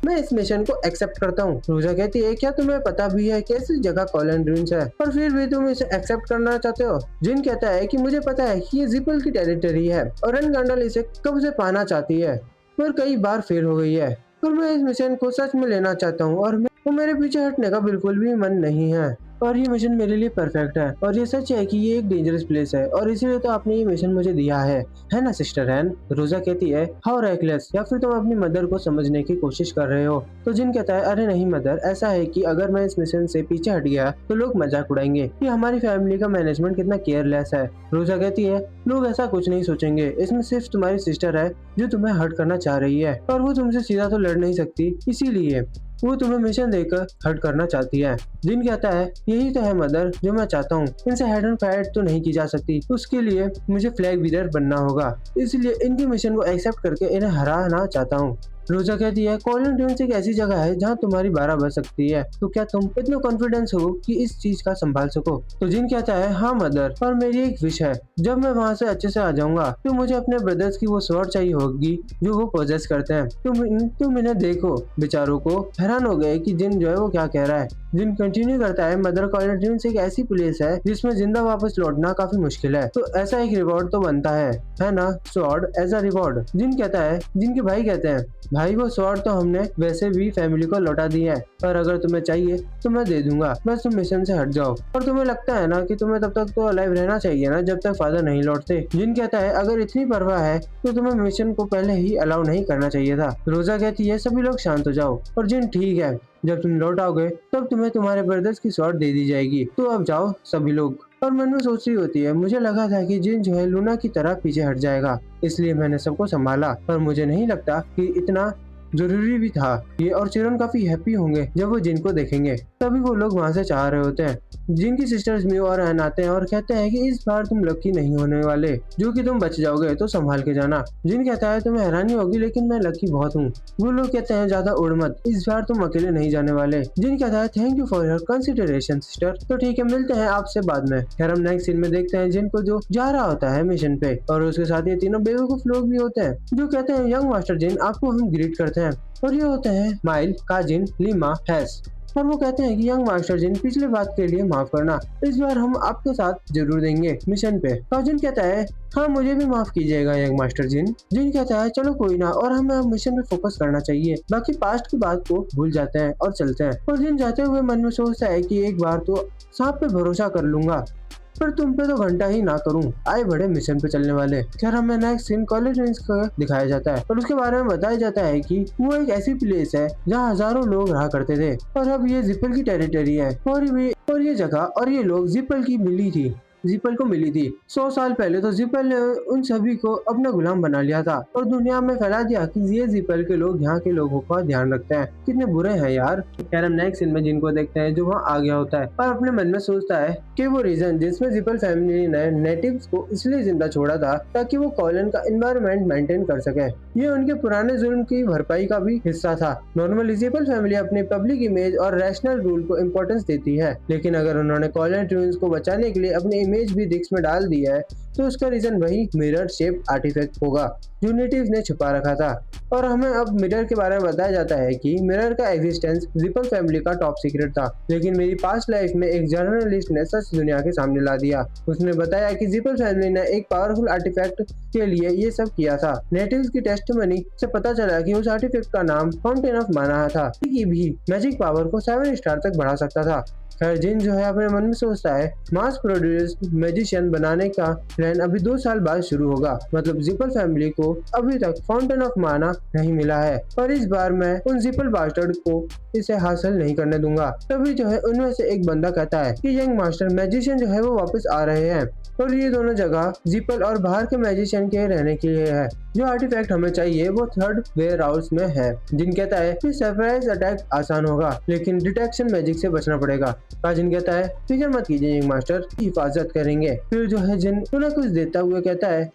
मैं इस मिशन को एक्सेप्ट करता हूँ। रोजा कहती है क्या तुम्हें पता भी है कैसी जगह कॉलन ड्रीम्स है, पर फिर भी तुम इसे एक्सेप्ट करना चाहते हो? जिन कहता है कि मुझे पता है कि ये जिपल की टेरिटरी है और रनकांडल इसे कब से पाना चाहती है, पर कई बार फेल हो गई है, पर मैं इस मिशन को सच में लेना चाहता हूँ और मेरे पीछे हटने का बिल्कुल भी मन नहीं है, और ये मिशन मेरे लिए परफेक्ट है, और ये सच है कि ये एक डेंजरस प्लेस है और इसीलिए तो आपने ये मिशन मुझे दिया है ना सिस्टर रैन? रोजा कहती है हाउ रेकलेस, या फिर तुम अपनी मदर को समझने की कोशिश कर रहे हो? तो जिन कहता है अरे नहीं मदर, ऐसा है कि अगर मैं इस मिशन से पीछे हट गया तो लोग मजाक उड़ाएंगे कि हमारी फैमिली का मैनेजमेंट कितना केयरलेस है। रोजा कहती है लोग ऐसा कुछ नहीं सोचेंगे, इसमें सिर्फ तुम्हारी सिस्टर है जो तुम्हें हर्ट करना चाह रही है, और वो तुमसे सीधा तो लड़ नहीं सकती, इसीलिए वो तुम्हें मिशन देकर हर्ट करना चाहती है। जिन कहता है यही तो है मदर जो मैं चाहता हूँ, इनसे हेड एंड फाइट तो नहीं की जा सकती, उसके लिए मुझे फ्लैग बीरर बनना होगा, इसलिए इनके मिशन को एक्सेप्ट करके इन्हें हराना चाहता हूँ। रोजा कहती है कॉलन ड्यून्स एक ऐसी जगह है जहाँ तुम्हारी 12 बज सकती है, तो क्या तुम इतना कॉन्फिडेंस हो कि इस चीज का संभाल सको? तो जिन कहता है हाँ मदर, और मेरी एक विश है, जब मैं वहाँ से अच्छे से आ जाऊंगा तो मुझे अपने ब्रदर्स की वो स्वॉर्ड चाहिए होगी जो वो पोजेस करते हैं। तुम इन्हें देखो। बेचारों को हैरान हो गए कि जिन जो है वो क्या कह रहा है। जिन कंटिन्यू करता है मदर कॉलन ड्यून्स एक ऐसी प्लेस है जिसमें जिंदा वापस लौटना काफी मुश्किल है, तो ऐसा एक रिवॉर्ड तो बनता है ना, स्वॉर्ड एज अ रिवॉर्ड। जिन कहता है, जिनके भाई कहते हैं भाई वो स्वॉर्ड तो हमने वैसे भी फैमिली को लौटा दी है, पर अगर तुम्हें चाहिए तो मैं दे दूंगा, बस तुम मिशन से हट जाओ। और तुम्हें लगता है ना कि तुम्हें तब तक तो अलाइव रहना चाहिए ना जब तक फादर नहीं लौटते। जिन कहता है अगर इतनी परवाह है तो तुम्हें मिशन को पहले ही अलाउ नहीं करना चाहिए था। रोजा कहती है सभी लोग शांत हो जाओ। और जिन ठीक है, जब तुम लौट आओगे तब तुम्हें तुम्हारे ब्रदर्स की स्वॉर्ड दे दी जाएगी, तो अब जाओ सभी लोग। और मनु सोच रही होती है मुझे लगा था कि जिन जो है लूना की तरह पीछे हट जाएगा, इसलिए मैंने सबको संभाला, पर मुझे नहीं लगता कि इतना जरूरी भी था ये। और चिरन काफी हैप्पी होंगे जब वो जिन को देखेंगे। तभी वो लोग वहाँ से चाह रहे होते हैं। जिन की सिस्टर्स म्यू और एन आते हैं और कहते हैं कि इस बार तुम लकी नहीं होने वाले, जो कि तुम बच जाओगे, तो संभाल के जाना। जिन कहता है तुम्हें हैरानी होगी लेकिन मैं लकी बहुत हूँ। वो लोग कहते हैं ज्यादा उड़ मत, इस बार तुम अकेले नहीं जाने वाले। जिन कहता है thank you for your consideration sister, तो ठीक है मिलते हैं आपसे बाद में। खैर हम नेक्स्ट सीन में देखते हैं जिन को जो जा रहा होता है मिशन पे, और उसके साथ ये तीनों बेवकूफ लोग भी होते हैं जो कहते हैं यंग मास्टर जिन आपको हम ग्रीट करते हैं। और ये होते हैं माइल, काजिन, लीमा, हैस। और वो कहते हैं कि यंग मास्टर जिन पिछले बात के लिए माफ करना, इस बार हम आपके साथ जरूर देंगे मिशन पे। काजिन कहता है हाँ मुझे भी माफ कीजिएगा यंग मास्टर जिन। जिन कहता है चलो कोई ना, और हमें अब मिशन पे फोकस करना चाहिए, बाकी पास्ट की बात को भूल जाते हैं और चलते हैं। और जिन जाते हुए मन में सोचता है कि एक बार तो सांप पे भरोसा कर लूंगा, पर तुम पे तो घंटा ही ना करूं, आए बड़े मिशन पे चलने वाले। खैर हमें नेक्स्ट सीन कॉलेज का दिखाया जाता है और उसके बारे में बताया जाता है कि वो एक ऐसी प्लेस है जहां हजारों लोग रहा करते थे, और अब ये जिपल की टेरिटरी है। और ये जगह और ये लोग जिपल को मिली थी 100 साल पहले। तो जिपल ने उन सभी को अपना गुलाम बना लिया था और दुनिया में फैला दिया कि ये जिपल के लोग यहाँ के लोगों का ध्यान रखते हैं। कितने बुरे हैं यार। खैर हम नेक्स्ट सीन में जिनको देखते हैं जो वहाँ आ गया होता है और अपने मन में सोचता है कि वो रीजन जिसमें जिपल फैमिली ने नेटिव्स को इसलिए जिंदा छोड़ा था ताकि वो कॉलन का एनवायरनमेंट मेंटेन कर सके। ये उनके पुराने जुल्म की भरपाई का भी हिस्सा था। नॉर्मली जिपल फैमिली अपनी पब्लिक इमेज और रैशनल रूल को इम्पोर्टेंस देती है, लेकिन अगर उन्होंने कॉलन ट्यून्स को बचाने के लिए अपनी इमेज भी रिस्क में डाल दिया है तो उसका रीजन वही मिरर शेप आर्टिफैक्ट होगा जो नेटिव्स ने छुपा रखा था। और हमें अब मिरर के बारे में बताया जाता है कि मिरर का एग्जिस्टेंस जिपल फैमिली का टॉप सीक्रेट था, लेकिन मेरी पास्ट लाइफ में एक जर्नलिस्ट ने सच दुनिया के सामने ला दिया। उसने बताया कि जिपल फैमिली ने एक पावरफुल आर्टिफैक्ट के लिए ये सब किया था। नेटिव्स की टेस्टिमनी से पता चला कि उस आर्टिफैक्ट का नाम फाउंटेन ऑफ माना था, कि भी मैजिक पावर को 7 स्टार तक बढ़ा सकता था। खैर जिन जो है अपने मन में सोचता है मास प्रोड्यूस मैजिशियन बनाने का प्लान अभी 2 साल बाद शुरू होगा, मतलब जिपल फैमिली को अभी तक फाउंटेन ऑफ माना नहीं मिला है, पर इस बार मैं उन जिपल बास्टर्ड को इसे हासिल नहीं करने दूंगा। तभी जो है उनमें से एक बंदा कहता है कि यंग मास्टर मैजिशियन जो है वो वापस आ रहे हैं, और ये दोनों जगह जिपल और बाहर के मैजिशियन के रहने के लिए है। जो आर्टिफैक्ट हमें चाहिए वो 3rd वेयर हाउस में है। जिन कहता है कि सरप्राइज अटैक आसान होगा लेकिन डिटेक्शन मैजिक से बचना पड़ेगा। काजिन कहता है फिक्र मत कीजिए यंग मास्टर, हिफाजत करेंगे। फिर जो है जिन उन्हें कुछ देता हुए कहता है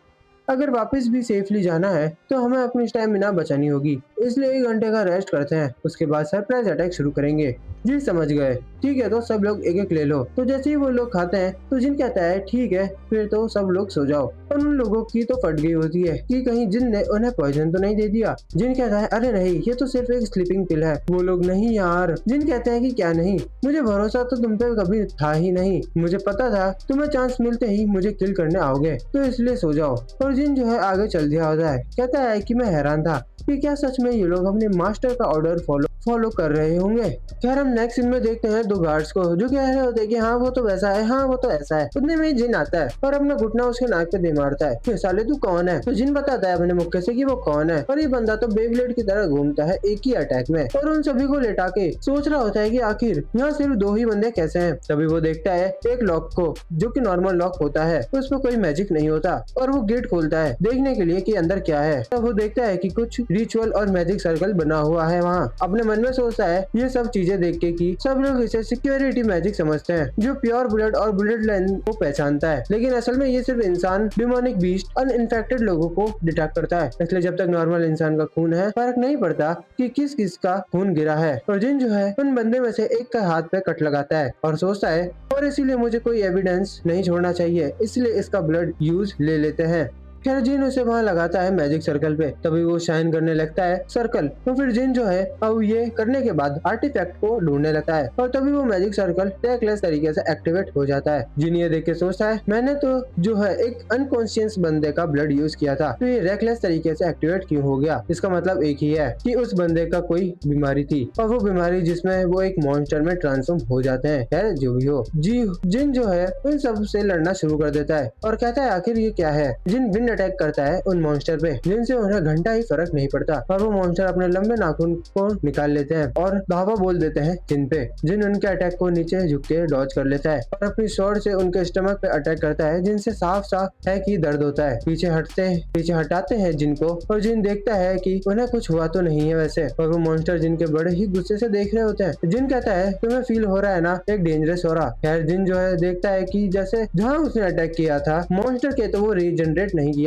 अगर वापस भी सेफली जाना है तो हमें अपनी स्टैमिना बचानी होगी, इसलिए 1 घंटे का रेस्ट करते हैं, उसके बाद सरप्राइज अटैक शुरू करेंगे। जी समझ गए, ठीक है तो सब लोग एक एक ले लो। तो जैसे ही वो लोग खाते हैं तो जिन कहता है ठीक है फिर तो सब लोग सो जाओ। और उन लोगों की तो फट गई होती है कि कहीं जिन ने उन्हें पॉइजन तो नहीं दे दिया। जिन कहता है अरे नहीं ये तो सिर्फ एक स्लीपिंग पिल है। वो लोग नहीं यार। जिन कहते हैं कि क्या नहीं, मुझे भरोसा तो तुम पे कभी था ही नहीं, मुझे पता था तुम्हें चांस मिलते ही मुझे किल करने आओगे, तो इसलिए सो जाओ। और जिन जो है आगे चल दिया होता है, कहता है कि मैं हैरान था कि क्या सच में ये लोग अपने मास्टर का ऑर्डर फॉलो कर रहे होंगे। खैर हम नेक्स्ट सीन में देखते हैं 2 गार्ड्स को जो कह रहे होते हैं कि हाँ वो तो वैसा है, हाँ वो तो ऐसा है। उतने में जिन आता है और अपना घुटना उसके नाक पे दे मारता है। फिर साले तू कौन है? तो जिन बताता है अपने मुक्के से कि वो कौन है, और ये बंदा तो बेब्लेड की तरह घूमता है एक ही अटैक में, और उन सभी को लेटा के सोच रहा होता है कि आखिर यहाँ सिर्फ 2 ही बंदे कैसे हैं। तभी वो देखता है एक लॉक को जो कि नॉर्मल लॉक होता है, उसमें कोई मैजिक नहीं होता, और वो गेट खोलता है देखने के लिए कि अंदर क्या है। तब वो देखता है कि कुछ रिचुअल और मैजिक सर्कल बना हुआ है वहाँ। अपने मन में सोचता है ये सब चीजें देख के कि सब लोग इसे सिक्योरिटी मैजिक समझते हैं जो प्योर ब्लड और ब्लड लाइन को पहचानता है, लेकिन असल में ये सिर्फ इंसान, डिमोनिक बीस्ट और इन्फेक्टेड लोगों को डिटेक्ट करता है। इसलिए जब तक नॉर्मल इंसान का खून है फर्क नहीं पड़ता कि किस किस का खून गिरा है। और जिन जो है उन बंदे में से एक का हाथ पे कट लगाता है और सोचता है और इसीलिए मुझे कोई एविडेंस नहीं छोड़ना चाहिए, इसलिए इसका ब्लड यूज ले लेते हैं। खैर जिन उसे वहाँ लगाता है मैजिक सर्कल पे, तभी वो शाइन करने लगता है सर्कल। तो फिर जिन जो है अब ये करने के बाद आर्टिफैक्ट को ढूंढने लगता है और तभी वो मैजिक सर्कल रेकलेस तरीके से एक्टिवेट हो जाता है। जिन ये देख के सोचता है मैंने तो जो है एक अनकॉन्शियस बंदे का ब्लड यूज किया था, तो ये रेकलेस तरीके से एक्टिवेट क्यों हो गया? इसका मतलब एक ही है कि उस बंदे का कोई बीमारी थी और वो बीमारी जिसमें वो एक मॉन्स्टर में ट्रांसफॉर्म हो जाते हैं। खैर जो भी हो, जिन जो है उन सब से लड़ना शुरू कर देता है और कहता है आखिर ये क्या है। जिन अटैक करता है उन मॉन्स्टर पे जिनसे उन्हें घंटा ही फर्क नहीं पड़ता और वो मॉन्स्टर अपने लंबे नाखून को निकाल लेते हैं और धावा बोल देते हैं जिन पे। जिन उनके अटैक को नीचे झुक के डॉज कर लेता है और अपनी स्वॉर्ड से उनके स्टमक पे अटैक करता है, जिनसे साफ साफ है कि दर्द होता है। पीछे हटाते हैं जिनको और जिन देखता है कि उन्हें कुछ हुआ तो नहीं है वैसे, और वो मॉन्स्टर जिनके बड़े ही गुस्से से देख रहे होते हैं। जिन कहता है तुम्हें फील हो रहा है ना एक डेंजरस हो रहा। खैर जिन जो है देखता है कि जैसे जहाँ उसने अटैक किया था मॉन्स्टर के तो वो रीजनरेट नहीं किया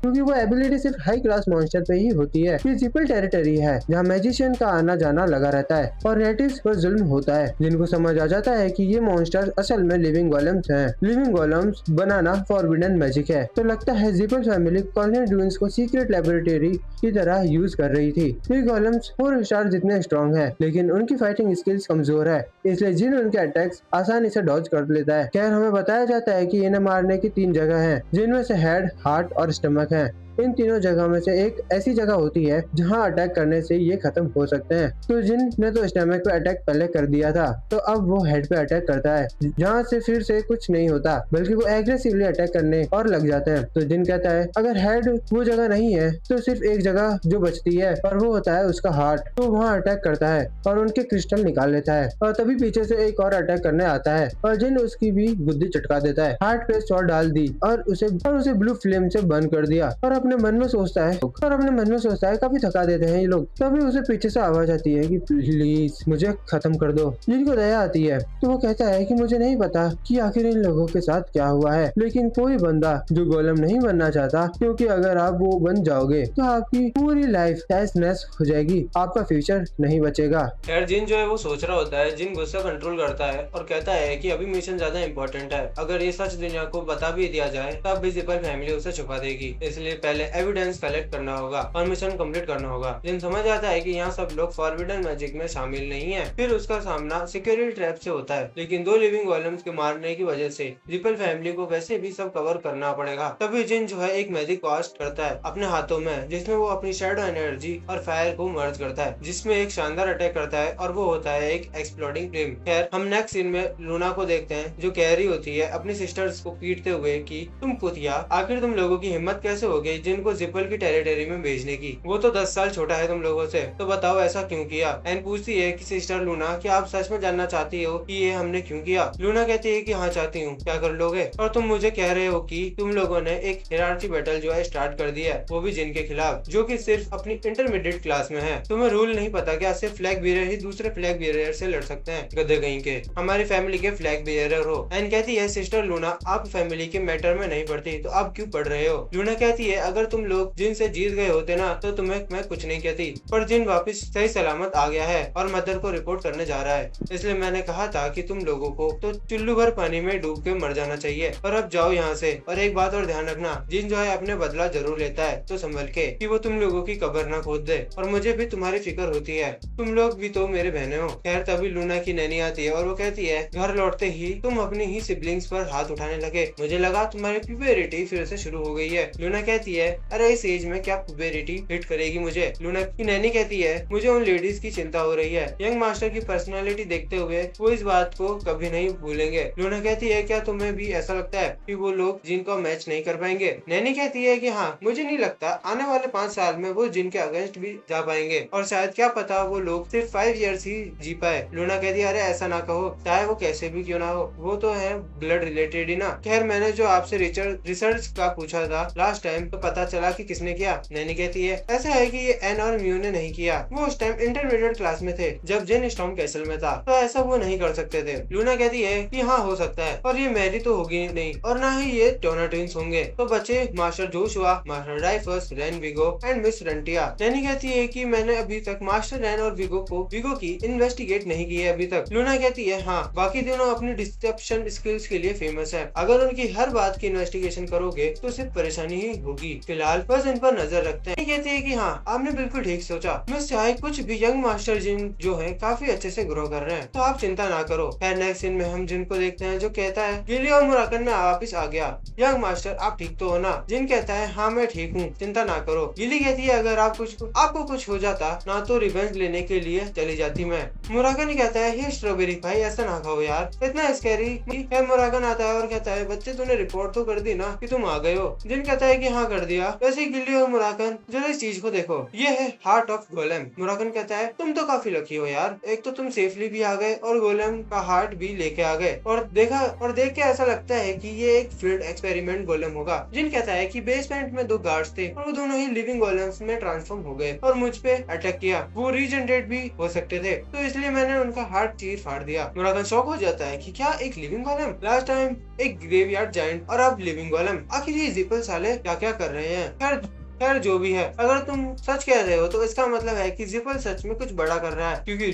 क्योंकि वो एबिलिटी सिर्फ हाई क्लास मॉन्स्टर पे ही होती है। ये जिपल टेरिटरी है जहाँ मैजिशियन का आना जाना लगा रहता है और रेटिस पर जुल्म होता है। जिनको समझ आ जाता है कि ये मॉन्स्टर असल में लिविंग गोलेम्स हैं। लिविंग गोलेम्स बनाना फॉरबिडन मैजिक है, तो लगता है जिपल फैमिली कॉलोनी ड्यून्स को सीक्रेट लेबोरेटरी की तरह यूज कर रही थी। ये गोलेम्स 4 स्टार जितने स्ट्रॉन्ग है, लेकिन उनकी फाइटिंग स्किल्स कमजोर है, इसलिए जिन उनके अटैक्स आसानी से डॉज कर लेता है। खैर हमें बताया जाता है कि इन्हें मारने की 3 जगह है, जिनमें से हेड, हार्ट और स्टमक है। इन तीनों जगह में से एक ऐसी जगह होती है जहां अटैक करने से ये खत्म हो सकते हैं। तो जिन ने तो स्टमक पे अटैक पहले कर दिया था, तो अब वो हेड पे अटैक करता है जहां से फिर से कुछ नहीं होता, बल्कि वो एग्रेसिवली अटैक करने और लग जाते हैं। तो जिन कहता है अगर हेड वो जगह नहीं है तो सिर्फ एक जगह जो बचती है और वो होता है उसका हार्ट। तो वहाँ अटैक करता है और उनके क्रिस्टल निकाल लेता है और तभी पीछे से एक और अटैक करने आता है और जिन उसकी भी बुद्धि चटका देता है। हार्ट पे शॉट डाल दी और उसे ब्लू फ्लेम से बंद कर दिया और अपने मन में सोचता है काफी थका देते हैं ये लोग। तभी उसे पीछे से आवाज आती है कि प्लीज मुझे खत्म कर दो। जिनको दया आती है तो वो कहता है कि मुझे नहीं पता कि आखिर इन लोगों के साथ क्या हुआ है, लेकिन कोई बंदा जो गोलम नहीं बनना चाहता, क्योंकि अगर आप वो बन जाओगे तो आपकी पूरी लाइफ तहस-नहस हो जाएगी, आपका फ्यूचर नहीं बचेगा। खैर जिन जो है वो सोच रहा होता है, जिन गुस्सा कंट्रोल करता है और कहता है कि अभी मिशन ज्यादा इम्पोर्टेंट है, अगर ये सच दुनिया को बता भी दिया जाए तब भी जिपल फैमिली उसे छुपा देगी, इसलिए पहले एविडेंस कलेक्ट करना होगा और मिशन कंप्लीट करना होगा। जिन समझ आता है कि यहाँ सब लोग फॉरबिडन मैजिक में शामिल नहीं है। फिर उसका सामना सिक्योरिटी ट्रैप से होता है, लेकिन 2 लिविंग गोलेम्स के मारने की वजह से जिपल फैमिली को वैसे भी सब कवर करना पड़ेगा। तभी जिन जो है एक मैजिक कास्ट करता है अपने हाथों में, जिसमें वो अपनी शैडो एनर्जी और फायर को मर्ज करता है, जिसमें एक शानदार अटैक करता है और वो होता है एक एक्सप्लोडिंग फ्लेम। खैर हम नेक्स्ट सीन में लूना को देखते हैं जो कह रही होती है अपनी सिस्टर्स को पीटते हुए कि तुम कुतिया, आखिर तुम लोगों की हिम्मत कैसे हो गई जिनको जिपल की टेरिटरी में भेजने की? वो तो 10 साल छोटा है तुम लोगों से, तो बताओ ऐसा क्यों किया? एन पूछती है कि सिस्टर लूना क्या आप सच में जानना चाहती हो कि ये हमने क्यों किया? लूना कहती है कि हाँ चाहती हूँ, क्या कर लोगे? और तुम मुझे कह रहे हो कि तुम लोगों ने एक हिरार्ची बैटल जो है स्टार्ट कर दिया है, वो भी जिन के खिलाफ, जो कि सिर्फ अपनी इंटरमीडिएट क्लास में है। तुम्हें रूल नहीं पता क्या सिर्फ फ्लैग बियरर ही दूसरे फ्लैग बियरर से लड़ सकते हैं? गधे कहीं के, हमारी फैमिली के फ्लैग बियरर हो। एन कहती है सिस्टर लूना आप फैमिली के मैटर में नहीं पड़ती तो आप क्यों पढ़ रहे हो? लूना कहती है अगर तुम लोग जिन से जीत गए होते ना तो तुम्हें मैं कुछ नहीं कहती, पर जिन वापस सही सलामत आ गया है और मदर को रिपोर्ट करने जा रहा है, इसलिए मैंने कहा था कि तुम लोगों को तो चुल्लू भर पानी में डूब के मर जाना चाहिए। और अब जाओ यहाँ से। और एक बात और ध्यान रखना, जिन जो है अपने बदला जरूर लेता है तो संभल के कि वो तुम लोगों की कब्र ना खोद दे, और मुझे भी तुम्हारी फिक्र होती है, तुम लोग भी तो मेरे बहने हो। खैर तभी लूना की नैनी आती है और वो कहती है घर लौटते ही तुम अपनी ही सिबलिंग्स पर हाथ उठाने लगे, मुझे लगा तुम्हारी प्यूबेरिटी फिर से शुरू हो गई है। लूना कहती है अरे इस एज में क्या प्यूबेरिटी हिट करेगी मुझे? लूना की नैनी कहती है मुझे उन लेडीज की चिंता हो रही है। यंग मास्टर की पर्सनालिटी देखते हुए वो इस बात को कभी नहीं भूलेंगे। लूना कहती है क्या तुम्हें भी ऐसा लगता है कि वो लोग जिनको मैच नहीं कर पाएंगे? नैनी कहती है कि हाँ मुझे नहीं लगता आने वाले 5 साल में वो जिनके अगेंस्ट भी जा पाएंगे, और शायद क्या पता वो लोग सिर्फ 5 इयर्स ही जी पाए। लूना कहती है अरे ऐसा ना कहो, चाहे वो कैसे भी क्यों ना हो, वो तो है ब्लड रिलेटेड ही ना। खैर मैंने जो आपसे रिसर्च का पूछा था लास्ट टाइम, तो पता चला कि किसने किया। नैनी कहती है ऐसा है कि ये एन और म्यू ने नहीं किया, वो उस टाइम इंटरमीडिएट क्लास में थे जब जिन स्टॉर्म कैसल में था, तो ऐसा वो नहीं कर सकते थे। लूना कहती है कि हाँ हो सकता है, और ये मैरी तो होगी नहीं और ना ही ये टोना ट्विंस होंगे, तो बचे master Joshua, master Dreyfus, Ren Vigo and Miss Rantia. Nanny कहती है कि मैंने अभी तक मास्टर रेन और विगो की इन्वेस्टिगेट नहीं की है अभी तक। लूना कहती है हाँ, बाकी दोनों अपनी डिसेप्शन स्किल्स के लिए फेमस है, अगर उनकी हर बात की इन्वेस्टिगेशन करोगे तो सिर्फ परेशानी ही होगी, फिलहाल बस इन पर नजर रखते हैं। कहती है कि हाँ आपने बिल्कुल ठीक सोचा, मिस चाहे कुछ भी यंग मास्टर जिन जो है काफी अच्छे से ग्रो कर रहे हैं, तो आप चिंता ना करो। खैर नेक्स्ट सीन में हम जिन को देखते हैं जो कहता है गिली और मुराकन में वापिस आ गया, यंग मास्टर आप ठीक तो हो ना? जिन कहता है हाँ मैं ठीक हूँ, चिंता ना करो। गिली कहती है अगर आपको कुछ हो जाता ना तो रिवेंज लेने के लिए चली जाती मैं। मुराकन कहता है ये स्ट्रॉबेरी भाई ऐसा ना खाओ यार, इतना स्कैरी। मुराकन आता है और कहता है बच्चे तूने रिपोर्ट तो कर दी ना कि तुम आ गए हो? जिन कहता है कि हाँ कर दिया। वैसे गिल्ली और मुराकन जरा इस चीज को देखो, ये है हार्ट ऑफ गोलेम। मुराकन कहता है तुम तो काफी लकी हो यार, एक तो तुम सेफली भी आ गए और गोलेम का हार्ट भी लेके आ गए, और देख के ऐसा लगता है कि ये एक फील्ड एक्सपेरिमेंट गोलेम होगा। जिन कहता है कि बेसमेंट में 2 गार्ड्स थे और वो दोनों ही लिविंग गोलेम्स में ट्रांसफॉर्म हो गए और मुझ पे अटैक किया, वो रीजनरेट भी हो सकते थे, तो इसलिए मैंने उनका हार्ट चीर फाड़ दिया। मुराकन शॉक हो जाता है कि क्या एक लिविंग गोलेम, लास्ट टाइम एक ग्रेवयार्ड जायंट और अब लिविंग गोलेम, आखिर ये जिपल साले क्या क्या कर रहे हैं। खैर जो भी है, अगर तुम सच कह रहे हो तो इसका मतलब है कि जिपल सच में कुछ बड़ा कर रहा है, क्योंकि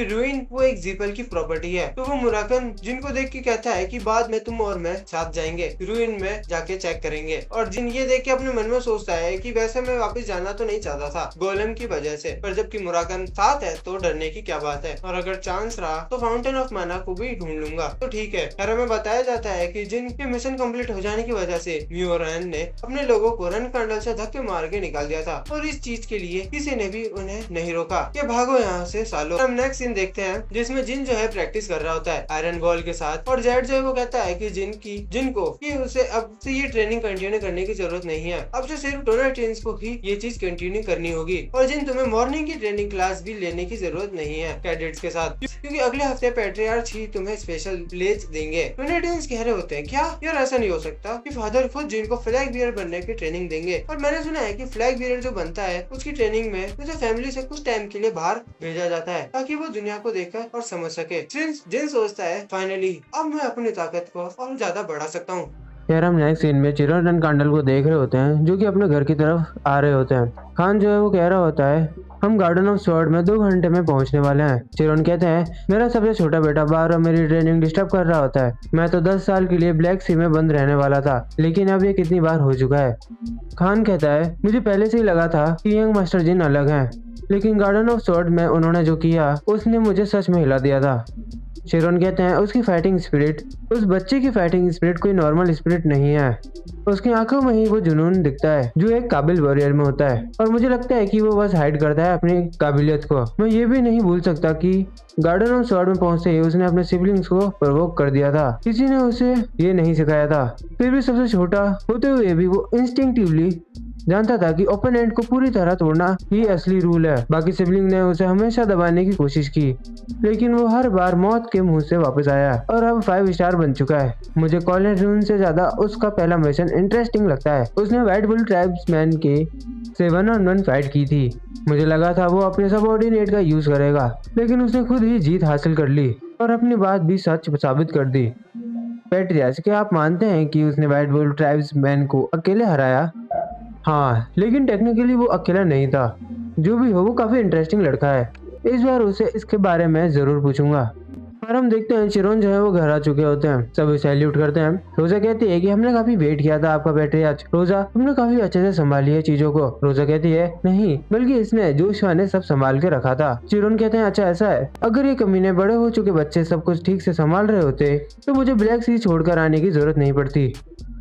रूइन वो एक जिपल की प्रॉपर्टी है। तो वो मुराकन जिनको देख के कहता है कि बाद में तुम और मैं साथ जाएंगे रूइन में जाके चेक करेंगे, और जिन ये देख के अपने मन में सोचता है कि वैसे मैं वापस जाना तो नहीं चाहता था गोलेम की वजह से, पर जबकि मुराकन साथ है तो डरने की क्या बात है, और अगर चांस रहा तो फाउंटेन ऑफ माना को भी ढूंढ लूंगा। तो ठीक है। खैर हमें बताया जाता है कि जिन के मिशन कंप्लीट हो जाने की वजह से म्यू और रेन ने अपने लोगों को रन कर्नल से धक्के मार के निकाल दिया था, और इस चीज के लिए किसी ने भी उन्हें नहीं रोका कि भागो यहाँ से सालो। हम नेक्स्ट सीन देखते हैं जिसमें जिन जो है प्रैक्टिस कर रहा होता है आयरन बॉल के साथ, और जेड जो है वो कहता है कि जिनको उसे अब से ये ट्रेनिंग कंटिन्यू करने की जरूरत नहीं है, अब से सिर्फ टोनर ट्रेन्स को ही ये चीज कंटिन्यू करनी होगी, और जिन तुम्हें मॉर्निंग की ट्रेनिंग क्लास भी लेने की जरूरत नहीं है कैडेट्स के साथ, क्योंकि अगले हफ्ते पैट्रियार्च ही तुम्हें स्पेशल प्लेज देंगे। टोनर ट्रेन्स कह रहे होते हैं क्या यार ऐसा नहीं हो सकता कि फादर खुद जिनको फ्लैग बियर बनने की ट्रेनिंग देंगे, और मैंने सुना है कि फ्लैग बियर जो बनता है उसकी ट्रेनिंग में उसे फैमिली से कुछ टाइम के लिए बाहर भेजा जाता है ताकि वो दुनिया को देखकर और समझ सके। जिन सोचता है फाइनली अब मैं अपनी ताकत को और ज्यादा बढ़ा सकता हूँ। यार हम नेक्स्ट सीन में चिरन और कांडल को देख रहे होते हैं जो कि अपने घर की तरफ आ रहे होते हैं। खान जो है वो कह रहा होता है हम गार्डन ऑफ स्वॉर्ड में 2 घंटे में पहुंचने वाले हैं। चिरन कहते हैं मेरा सबसे छोटा बेटा बार मेरी ट्रेनिंग डिस्टर्ब कर रहा होता है, मैं तो 10 साल के लिए ब्लैक सी में बंद रहने वाला था, लेकिन अब ये कितनी बार हो चुका है। खान कहता है मुझे पहले से ही लगा था कि यंग मास्टर जिन अलग हैं, लेकिन गार्डन ऑफ स्वॉर्ड में उन्होंने जो किया उसने मुझे सच में हिला दिया था। शेरोन कहते हैं उसकी फाइटिंग स्पिरिट, उस बच्चे की फाइटिंग स्पिरिट कोई नॉर्मल स्पिरिट नहीं है, उसकी आंखों में ही वो जुनून दिखता है जो एक काबिल वॉरियर में होता है, और मुझे लगता है कि वो बस हाइड करता है अपनी काबिलियत को। मैं ये भी नहीं भूल सकता कि गार्डन ऑफ स्वॉर्ड में पहुंचते ही उसने अपने सिबलिंग्स को प्रोवोक कर दिया था, किसी ने उसे ये नहीं सिखाया था, फिर भी सबसे छोटा होते हुए भी वो इंस्टिंक्टिवली जानता था कि ओपोनेंट को पूरी तरह तोड़ना ही असली रूल है। बाकी सिबलिंग ने उसे हमेशा दबाने की कोशिश की, लेकिन वो हर बार मौत के मुंह से वापस आया और अब 5 स्टार बन चुका है। मुझे कॉलेज रून से ज्यादा उसका पहला मिशन इंटरेस्टिंग लगता है। उसने व्हाइट बुल ट्राइब्समैन के 7-on-1 फाइट की थी। मुझे लगा था वो अपने सबऑर्डिनेट का यूज करेगा, लेकिन उसने खुद ही जीत हासिल कर ली और अपनी बात भी सच साबित कर दी। पैट्रियार्च, क्या आप मानते हैं कि उसने व्हाइट बुल ट्राइब्समैन को अकेले हराया? हाँ, लेकिन टेक्निकली वो अकेला नहीं था। जो भी हो वो काफी इंटरेस्टिंग लड़का है, इस बार उसे इसके बारे में जरूर पूछूंगा। और हम देखते हैं चिरोन जो है वो घर आ चुके होते हैं, सभी सैल्यूट करते हैं। रोजा कहती है कि हमने काफी वेट किया था आपका पैट्रियार्च। रोजा, तुमने काफी अच्छे से संभाली है चीजों को। रोजा कहती है नहीं, बल्कि इसने जोशुआ ने सब संभाल के रखा था। चिरोन कहते हैं अच्छा ऐसा है, अगर ये कमीने बड़े हो चुके बच्चे सब कुछ ठीक से संभाल रहे होते तो मुझे ब्लैक सी छोड़कर आने की जरूरत नहीं पड़ती।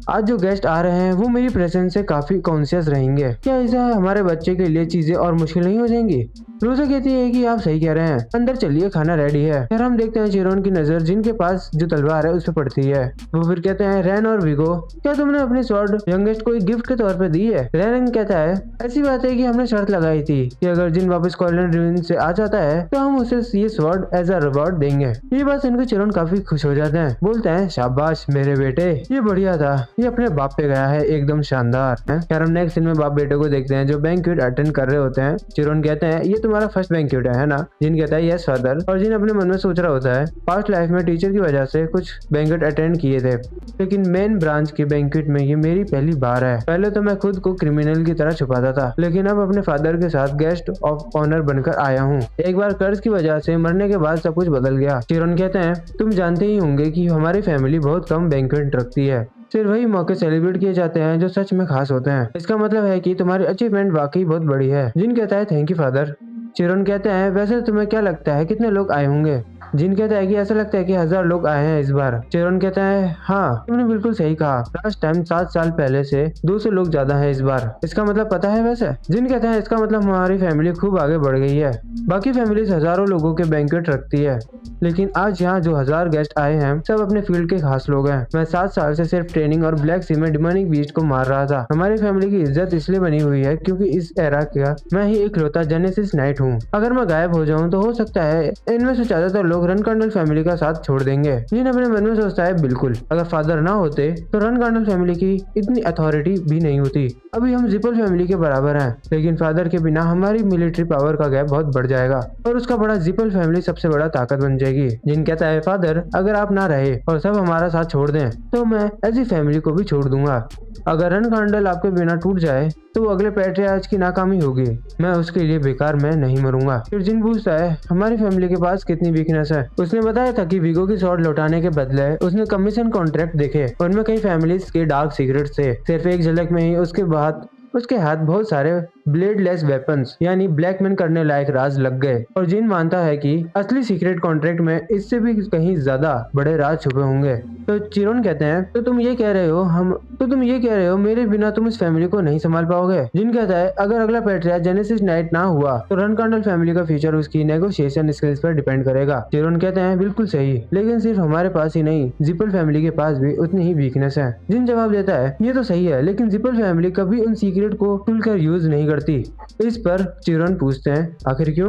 आज जो गेस्ट आ रहे हैं वो मेरी प्रेजेंस से काफी कॉन्शियस रहेंगे, क्या ऐसा हमारे बच्चे के लिए चीजें और मुश्किल नहीं हो जाएंगी? रोजा कहती है कि आप सही कह रहे हैं, अंदर चलिए खाना रेडी है। फिर हम देखते हैं चिरोन की नजर जिन के पास जो तलवार है उस पर पड़ती है। वो फिर कहते हैं रैन और विगो, क्या तुमने अपनी स्वॉर्ड यंगेस्ट को एक गिफ्ट के तौर पे दी है? रैन कहता है ऐसी बात है कि हमने शर्त लगाई थी कि अगर जिन वापस स्कॉटलैंड रूइन से आ जाता है तो हम उसे ये स्वॉर्ड एज अ रिवॉर्ड देंगे। ये बात सुनकर चिरोन काफी खुश हो जाते हैं, बोलते हैं शाबाश मेरे बेटे, ये बढ़िया था, ये अपने बाप पे गया है, एकदम शानदार। खैर हम नेक्स्ट सीन में बाप बेटे को देखते हैं जो बैंक्वेट अटेंड कर रहे होते हैं। चिरोन कहते हैं ये तुम्हारा फर्स्ट बैंक्वेट है ना? जिन कहता है यस फादर, और जिन अपने मन में सोच रहा होता है पास्ट लाइफ में टीचर की वजह से कुछ बैंक्वेट अटेंड किए थे, लेकिन मेन ब्रांच के बैंक्वेट में ये मेरी पहली बार है। पहले तो मैं खुद को क्रिमिनल की तरह छुपाता था, लेकिन अब अपने फादर के साथ गेस्ट ऑफ ऑनर बनकर आया हूँ। एक बार कर्ज की वजह से मरने के बाद सब कुछ बदल गया। चिरोन कहते हैं तुम जानते ही होंगे कि हमारी फैमिली बहुत कम बैंक्वेट रखती है, सिर्फ वही मौके सेलिब्रेट किए जाते हैं जो सच में खास होते हैं। इसका मतलब है कि तुम्हारी अचीवमेंट वाकई बहुत बड़ी है। जिन कहता है थैंक यू फादर। चिरोन कहते हैं वैसे तुम्हें क्या लगता है कितने लोग आए होंगे? जिन कहता है कि ऐसा लगता है कि 1000 लोग आए हैं इस बार। चिरोन कहता है हाँ तुमने बिल्कुल सही कहा, लास्ट टाइम 7 साल पहले से 200 लोग ज्यादा हैं इस बार। इसका मतलब पता है वैसे? जिन कहता है इसका मतलब हमारी फैमिली खूब आगे बढ़ गई है। बाकी फैमिलीज हजारों लोगों के बैंक्वेट रखती है, लेकिन आज यहाँ जो 1000 गेस्ट आए हैं सब अपने फील्ड के खास लोग हैं। मैं 7 साल से सिर्फ ट्रेनिंग और ब्लैक सी में डिमोनिक बीस्ट को मार रहा था। हमारी फैमिली की इज्जत इसलिए बनी हुई है क्योंकि इस एरा का मैं ही इकलौता जेनेसिस नाइट हूँ। अगर मैं गायब हो जाऊँ तो हो सकता है इनमें से ज्यादातर लोग रन कर्नल फैमिली का साथ छोड़ देंगे। जिन अपने मन में सोचता है बिल्कुल, अगर फादर ना होते तो रन कर्नल फैमिली की इतनी अथॉरिटी भी नहीं होती। अभी हम जिपल फैमिली के बराबर हैं, लेकिन फादर के बिना हमारी मिलिट्री पावर का गैप बहुत बढ़ जाएगा और उसका बड़ा जिपल फैमिली सबसे बड़ा ताकत बन जाएगी। जिन कहता है फादर अगर आप ना रहे और सब हमारा साथ छोड़ दें तो मैं ऐसी फैमिली को भी छोड़ दूंगा। अगर रन कर्नल आपके बिना टूट जाए तो वो अगले पैट्रियार्च की नाकामी होगी। मैं उसके लिए बेकार में नहीं मरूंगा। फिर जिन पूछता है हमारी फैमिली के पास कितनी वीकनेस है। उसने बताया था कि विगो की स्वॉर्ड लौटाने के बदले उसने कमीशन कॉन्ट्रैक्ट देखे, उनमें कई फैमिलीज के डार्क सीक्रेट्स थे। सिर्फ एक झलक में ही उसके बाद उसके हाथ बहुत सारे ब्लेडलेस वेपन्स यानी ब्लैक मैन करने लायक राज लग गए। और जिन मानता है कि असली सीक्रेट कॉन्ट्रैक्ट में इससे भी कहीं ज्यादा बड़े राज छुपे होंगे। तो चिरोन कहते हैं तो तुम ये कह रहे हो मेरे बिना तुम इस फैमिली को नहीं संभाल पाओगे। जिन कहता है अगर अगला पैट्रिया जेनेसिस नाइट ना हुआ तो रन कर्नल फैमिली का फ्यूचर उसकी नेगोशिएशन स्किल्स पर डिपेंड करेगा। चिरोन कहते हैं बिल्कुल सही, लेकिन सिर्फ हमारे पास ही नहीं जिपल फैमिली के पास भी उतनी ही वीकनेस है। जिन जवाब देता है ये तो सही है, लेकिन जिपल फैमिली कभी उन सीक्रेट को खुलकर यूज नहीं करती। इस पर चिरोन पूछते हैं आखिर क्यों?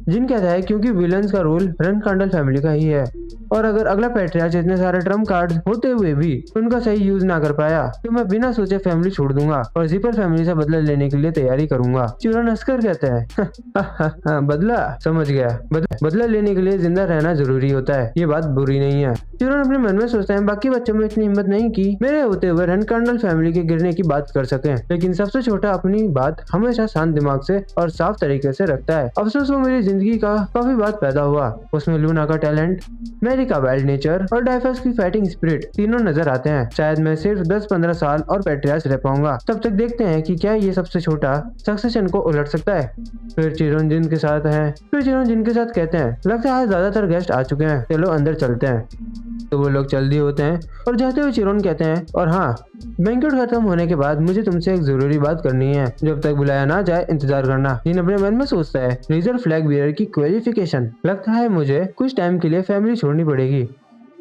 जिन कहता है क्योंकि विलन्स का रोल रन कर्नल फैमिली का ही है, और अगर अगला पैट्रियार्च इतने सारे ट्रम्प कार्ड होते हुए भी उनका सही यूज ना कर पाया तो मैं बिना सोचे फैमिली छोड़ दूंगा और जिपल फैमिली से बदला लेने के लिए तैयारी करूंगा। चिरोन हंसकर कहते हैं बदला? समझ गया, बदला लेने के लिए जिंदा रहना जरूरी होता है, ये बात बुरी नहीं है। चिरोन अपने मन में सोचता है बाकी बच्चों में इतनी हिम्मत नहीं की मेरे होते हुए रन कर्नल फैमिली के गिरने की बात कर सके, लेकिन सबसे छोटा अपनी बात हमेशा शांत दिमाग से और साफ तरीके से रखता है। अफसोस वो मेरी जिंदगी का काफी बात पैदा हुआ, उसमें लूना का टैलेंट, मैरी का वाइल्ड नेचर और डाइफस की फाइटिंग स्पिरिट तीनों नजर आते हैं। शायद मैं सिर्फ 10-15 साल और पैट्रियार्च रह पाऊंगा, तब तक देखते हैं कि क्या ये सबसे छोटा सक्सेशन को उलट सकता है। फिर चिरोन जिन के साथ कहते हैं लगता है ज्यादातर गेस्ट आ चुके हैं, चलो अंदर चलते हैं। तो वो लोग जल्दी होते हैं और जाते हुए चिरोन कहते हैं और हाँ बैंक्वेट खत्म होने के बाद मुझे तुमसे एक जरूरी बात करनी है, जब तक बुलाया ना जाए इंतजार करना। जिन अपने मन में सोचता है रिजर्व फ्लैग बियर की क्वालिफिकेशन, लगता है मुझे कुछ टाइम के लिए फैमिली छोड़नी पड़ेगी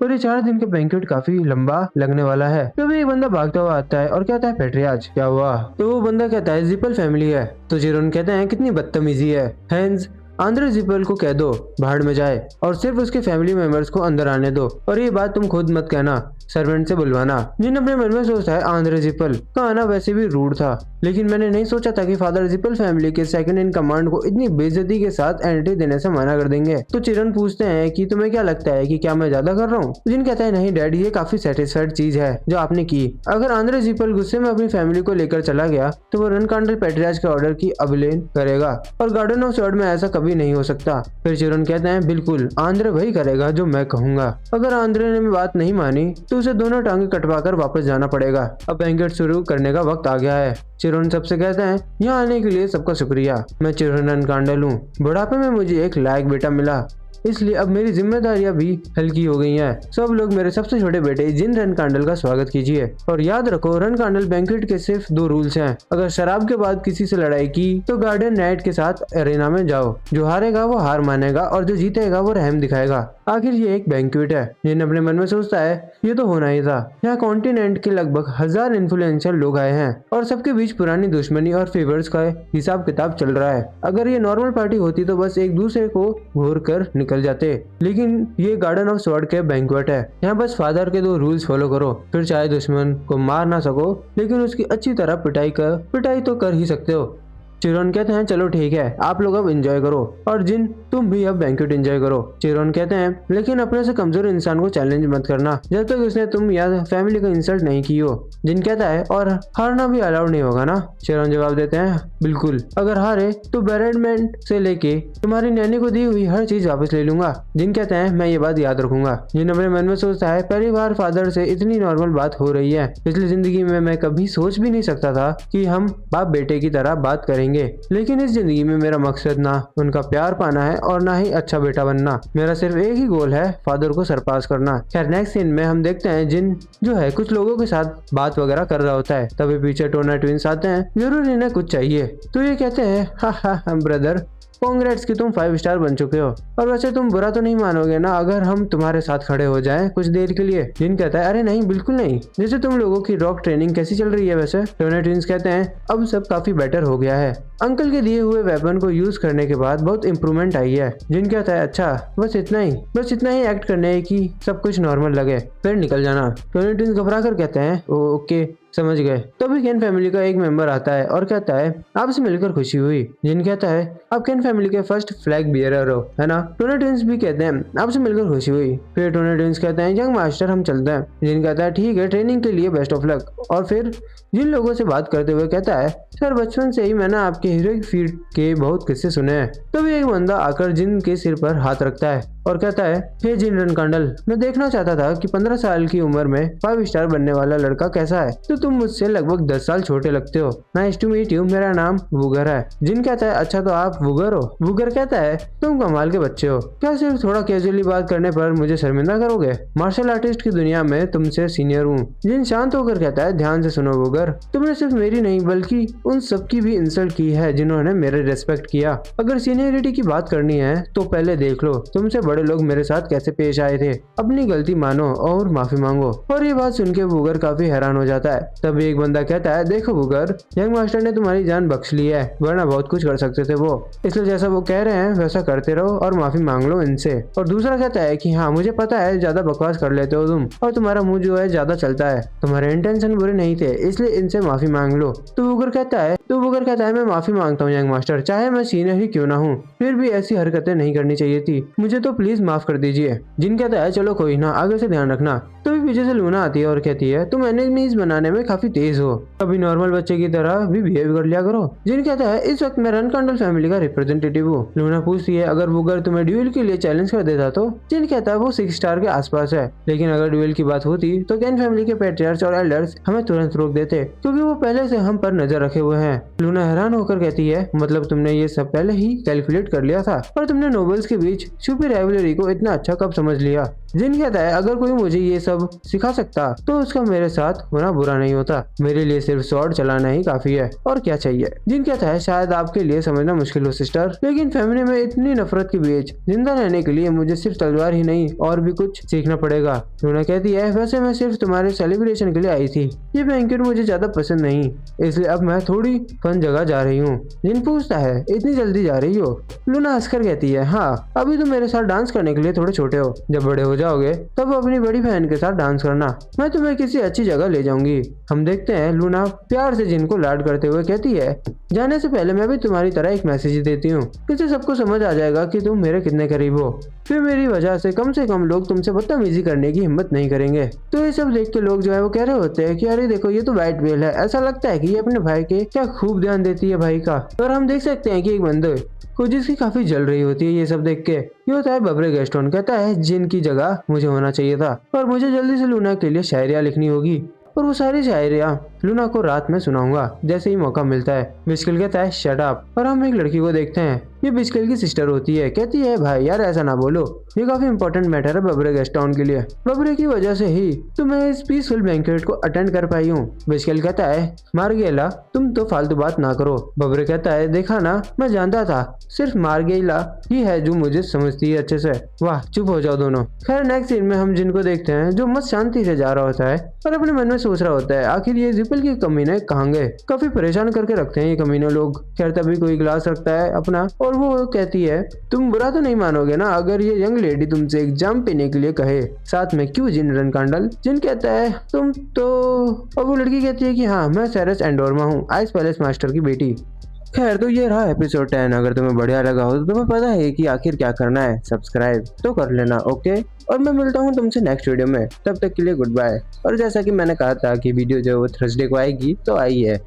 और ये 4 दिन का बैंक्वेट काफी लंबा लगने वाला है। तभी एक बंदा भागता हुआ आता है और कहता है पैट्रियार्च क्या हुआ? तो वो बंदा कहता है जिपल फैमिली है। तो चिरोन कहते हैं कितनी बदतमीजी है, हैंस आंद्रे जिपल को कह दो भाड़ में जाए और सिर्फ उसके फैमिली मेंबर्स को अंदर आने दो, और ये बात तुम खुद मत कहना, सर्वेंट से बुलवाना। जिन अपने मन में सोचता है आंद्रे जिपल का आना वैसे भी रूड था, लेकिन मैंने नहीं सोचा था कि फादर जिपल फैमिली के सेकंड इन कमांड को इतनी बेइज्जती के साथ एंट्री देने से मना कर देंगे। तो चिरोन पूछते हैं कि तुम्हें क्या लगता है कि क्या मैं ज्यादा कर रहा हूँ? जिन कहता है नहीं डैडी, ये काफी सेटिस्फाइड चीज है जो आपने की। अगर आंद्रे जिपल गुस्से में अपनी फैमिली को लेकर चला गया तो वो रन कर्नल पैट्रियार्च के ऑर्डर की अवहेलना करेगा और गार्डन ऑफ स्वॉर्ड में ऐसा कभी नहीं हो सकता। फिर चिरोन कहते हैं बिल्कुल, आंद्रे वही करेगा जो मैं कहूंगा। अगर आंद्रे ने बात नहीं मानी तो उसे दोनों टांगे कटवाकर वापस जाना पड़ेगा। अब बैंक्वेट शुरू करने का वक्त आ गया है। चिरोन सबसे कहते हैं यहाँ आने के लिए सबका शुक्रिया, मैं चिरोन रन कर्नल हूँ, बुढ़ापे में मुझे एक लायक बेटा मिला इसलिए अब मेरी जिम्मेदारियां भी हल्की हो गई हैं। सब लोग मेरे सबसे छोटे बेटे जिन रनकांडल का स्वागत कीजिए। और याद रखो, रनकांडल बैंक्वेट के सिर्फ 2 रूल्स हैं। अगर शराब के बाद किसी से लड़ाई की तो गार्डियन नाइट के साथ एरेना में जाओ। जो हारेगा वो हार मानेगा और जो जीतेगा वो रहम दिखाएगा। आखिर ये एक बैंक्वेट है। जिन अपने मन में सोचता है ये तो होना ही था। यहाँ कॉन्टिनेंट के लगभग 1000 इन्फ्लुएंशियल लोग आए हैं और सबके बीच पुरानी दुश्मनी और फेवर्स का हिसाब किताब चल रहा है। अगर ये नॉर्मल पार्टी होती तो बस एक दूसरे को घूर कर निकल जाते, लेकिन ये गार्डन ऑफ स्वॉर्ड के बैंक्वेट है। यहाँ बस फादर के 2 रूल्स फॉलो करो, फिर चाहे दुश्मन को मार ना सको लेकिन उसकी अच्छी तरह पिटाई तो कर ही सकते हो। चिरोन कहते हैं चलो ठीक है, आप लोग अब एंजॉय करो और जिन तुम भी अब बैंक्वेट एंजॉय करो। चिरोन कहते हैं लेकिन अपने से कमजोर इंसान को चैलेंज मत करना जब तक उसने तुम या फैमिली को इंसल्ट नहीं की हो। जिन कहता है और हारना भी अलाउड नहीं होगा ना। चिरोन जवाब देते हैं बिल्कुल, अगर हारे तो बैरेडमेंट से लेके तुम्हारी नैनी को दी हुई हर चीज वापस ले लूंगा। जिन कहते हैं मैं ये बात याद रखूंगा। जिन अपने मन में सोचता है पहली बार फादर से इतनी नॉर्मल बात हो रही है। पिछली जिंदगी में मैं कभी सोच भी नहीं सकता था कि हम बाप बेटे की तरह बात करेंगे, लेकिन इस जिंदगी में मेरा मकसद ना उनका प्यार पाना है और ना ही अच्छा बेटा बनना। मेरा सिर्फ एक ही गोल है, फादर को सरपास करना। खैर नेक्स्ट सीन में हम देखते हैं जिन जो है कुछ लोगों के साथ बात वगैरह कर रहा होता है। तभी पीछे टोना ट्विंस आते हैं। जरूर इन्हें कुछ चाहिए तो ये कहते हैं हा ब्रदर, कांग्रेट्स कि तुम 5 स्टार बन चुके हो और वैसे तुम बुरा तो नहीं मानोगे ना अगर हम तुम्हारे साथ खड़े हो जाएं कुछ देर के लिए। जिन कहता है अरे नहीं बिल्कुल नहीं। जैसे तुम लोगों की रॉक ट्रेनिंग कैसी चल रही है वैसे। टोनी ट्विंस कहते हैं अब सब काफी बेटर हो गया है। अंकल के दिए हुए वेपन को यूज करने के बाद बहुत इम्प्रूवमेंट आई है। जिन कहता है अच्छा बस इतना ही एक्ट करने है कि सब कुछ नॉर्मल लगे फिर निकल जाना। टोनी ट्विंस घबरा कर कहते हैं ओके समझ गए। तभी केन फैमिली का एक मेंबर आता है और कहता है आपसे मिलकर खुशी हुई। जिन कहता है आप केन फैमिली के फर्स्ट फ्लैग बियरर हो है ना। टोनी ट्विंस भी कहते हैं आपसे मिलकर खुशी हुई। फिर टोनी ट्विंस कहते हैं यंग मास्टर हम चलते हैं। जिन कहता है ठीक है, ट्रेनिंग के लिए बेस्ट ऑफ लक। और फिर जिन लोगों से बात करते हुए कहता है सर बचपन से ही मैंने आपके हीरोइक फीट के बहुत किस्से सुने हैं। तभी एक बंदा आकर जिन के सिर पर हाथ रखता है और कहता है हे जिन रनकांडल, मैं देखना चाहता था कि 15 साल की उम्र में 5 स्टार बनने वाला लड़का कैसा है। तो तुम मुझसे लगभग 10 साल छोटे लगते हो। नाइस टू मीट यू, मेरा नाम वुगर है। जिन कहता है अच्छा तो आप वुगर हो। वुगर कहता है तुम कमाल के बच्चे हो, क्या सिर्फ थोड़ा कैजुअली बात करने पर मुझे शर्मिंदा करोगे। मार्शल आर्टिस्ट की दुनिया में तुमसे सीनियर हूँ। जिन शांत होकर कहता है ध्यान से सुनो वुगर, तुमने सिर्फ मेरी नहीं बल्कि उन सबकी भी इंसल्ट की है जिन्होंने मेरे रेस्पेक्ट किया। अगर सीनियरिटी की बात करनी है तो पहले देख लो तुमसे बड़े लोग मेरे साथ कैसे पेश आए थे। अपनी गलती मानो और माफी मांगो। और ये बात सुन के वुगर काफी हैरान हो जाता है। तभी एक बंदा कहता है देखो वुगर, यंग मास्टर ने तुम्हारी जान बख्श ली है वरना बहुत कुछ कर सकते थे वो, इसलिए जैसा वो कह रहे हैं वैसा करते रहो और माफी मांग लो इनसे। और दूसरा कहता है कि हाँ मुझे पता है ज्यादा बकवास कर लेते हो तुम और तुम्हारा मुंह जो है ज्यादा चलता है, तुम्हारे इंटेंशन बुरे नहीं थे इसलिए इनसे माफी मांग लो। तो वुगर कहता है मैं माफी मांगता हूँ यंग मास्टर, चाहे मैं सीनियर ही क्यों ना हूँ, फिर भी ऐसी हरकतें नहीं करनी चाहिए थी, मुझे तो प्लीज माफ कर दीजिए। जिन कहता है चलो कोई ना, आगे से ध्यान रखना। तो भी पीछे से लूना आती है और कहती है तुम एनिमीज बनाने में काफी तेज हो, अभी नॉर्मल बच्चे की तरह भी बिहेव कर लिया करो। जिन कहता है इस वक्त मैं रनकांडल फैमिली का रिप्रेजेंटेटिव हूँ। लूना पूछती है अगर वुगर तुम्हें ड्यूल के लिए चैलेंज कर देता तो। जिन कहता है वो 6 स्टार के आसपास है, लेकिन अगर ड्यूल की बात होती तो केन फैमिली के पैट्रियार्च और एल्डर्स हमें तुरंत रोक देते क्योंकि वो पहले से हम पर नजर रखे हुए हैं। लूना हैरान होकर कहती है मतलब तुमने ये सब पहले ही कैलकुलेट कर लिया था और तुमने नोबल्स के बीच छुपी राइवलरी को इतना अच्छा कब समझ लिया। जिन कहता है अगर कोई मुझे ये सब सिखा सकता तो उसका मेरे साथ होना बुरा नहीं होता, मेरे लिए सिर्फ स्वॉर्ड चलाना ही काफी है और क्या चाहिए। जिन कहता है शायद आपके लिए समझना मुश्किल हो सिस्टर, लेकिन फैमिली में इतनी नफरत के बीच जिंदा रहने के लिए मुझे सिर्फ तलवार ही नहीं और भी कुछ सीखना पड़ेगा। लूना कहती है वैसे मैं सिर्फ तुम्हारे सेलिब्रेशन के लिए आई थी, ये बैंक्वेट मुझे ज्यादा पसंद नहीं इसलिए अब मैं थोड़ी फन जगह जा रही हूँ। जिन पूछता है इतनी जल्दी जा रही हो। लूना हंसकर कहती है हाँ अभी तुम मेरे साथ डांस करने के लिए थोड़े छोटे हो, जब बड़े हो जाओगे तब अपनी बड़ी बहन के साथ डांस करना, मैं तुम्हें किसी अच्छी जगह ले जाऊंगी। हम देखते हैं लूना प्यार से जिन को लाड करते हुए कहती है जाने से पहले मैं भी तुम्हारी तरह एक मैसेज देती हूँ, इससे सबको समझ आ जाएगा कि तुम मेरे कितने करीब हो, फिर मेरी वजह से कम लोग तुमसे बदतमीजी करने की हिम्मत नहीं करेंगे। तो ये सब देख के लोग जो है वो कह रहे होते हैं कि अरे देखो ये तो व्हाइट वेल है, ऐसा लगता है कि ये अपने भाई के क्या खूब ध्यान देती है भाई का। और हम देख सकते हैं कि एक बंदे को जिसकी काफी जल रही होती है ये सब देख के। ये होता है बब्रे गेस्टोन, कहता है जिन की जगह मुझे होना चाहिए था और मुझे जल्दी से लूना के लिए शायरियाँ लिखनी होगी और वो सारी शायरियाँ लूना को रात में सुनाऊंगा जैसे ही मौका मिलता है। मिस्किल कहता है शट अप और हम एक लड़की को देखते हैं ये बिस्किल की सिस्टर होती है। कहती है भाई यार ऐसा ना बोलो, ये काफी इंपॉर्टेंट मैटर है बबरे गेस्ट टाउन के लिए। बबरे की वजह से ही तो मैं इस पीसफुल बैंकेट को अटेंड कर पाई हूँ। बिस्किल कहता है मार्गेला तुम तो फालतू बात ना करो। बबरे कहता है देखा ना, मैं जानता था, सिर्फ मार्गेला ही है जो मुझे समझती है अच्छे से। वाह चुप हो जाओ दोनों। खैर नेक्स्ट सीन में हम जिनको देखते हैं जो मस्त शांति से जा रहा होता है और अपने मन में सोच रहा होता है आखिर ये जिपल के कमीने कहाँ गए। काफी परेशान करके रखते हैं ये कमीने लोग। खैर तभी कोई ग्लास रखता है अपना और वो कहती है तुम बुरा तो नहीं मानोगे ना अगर ये यंग लेडी तुमसे एक जाम पीने के लिए कहे, साथ में क्यों जिन रन कांडल। जिन कहता है तुम तो, और वो लड़की कहती है कि हाँ मैं सेरेस एंडोरमा हूँ, आइस पैलेस मास्टर की बेटी। खैर तो ये रहा एपिसोड 10। अगर तुम्हें बढ़िया लगा हो तो तुम्हें पता है कि आखिर क्या करना है, सब्सक्राइब तो कर लेना ओके। और मैं मिलता हूँ तुमसे नेक्स्ट वीडियो में, तब तक के लिए गुड बाय। और जैसा कि मैंने कहा था कि वीडियो जो है वो थर्सडे को आएगी, तो आई है।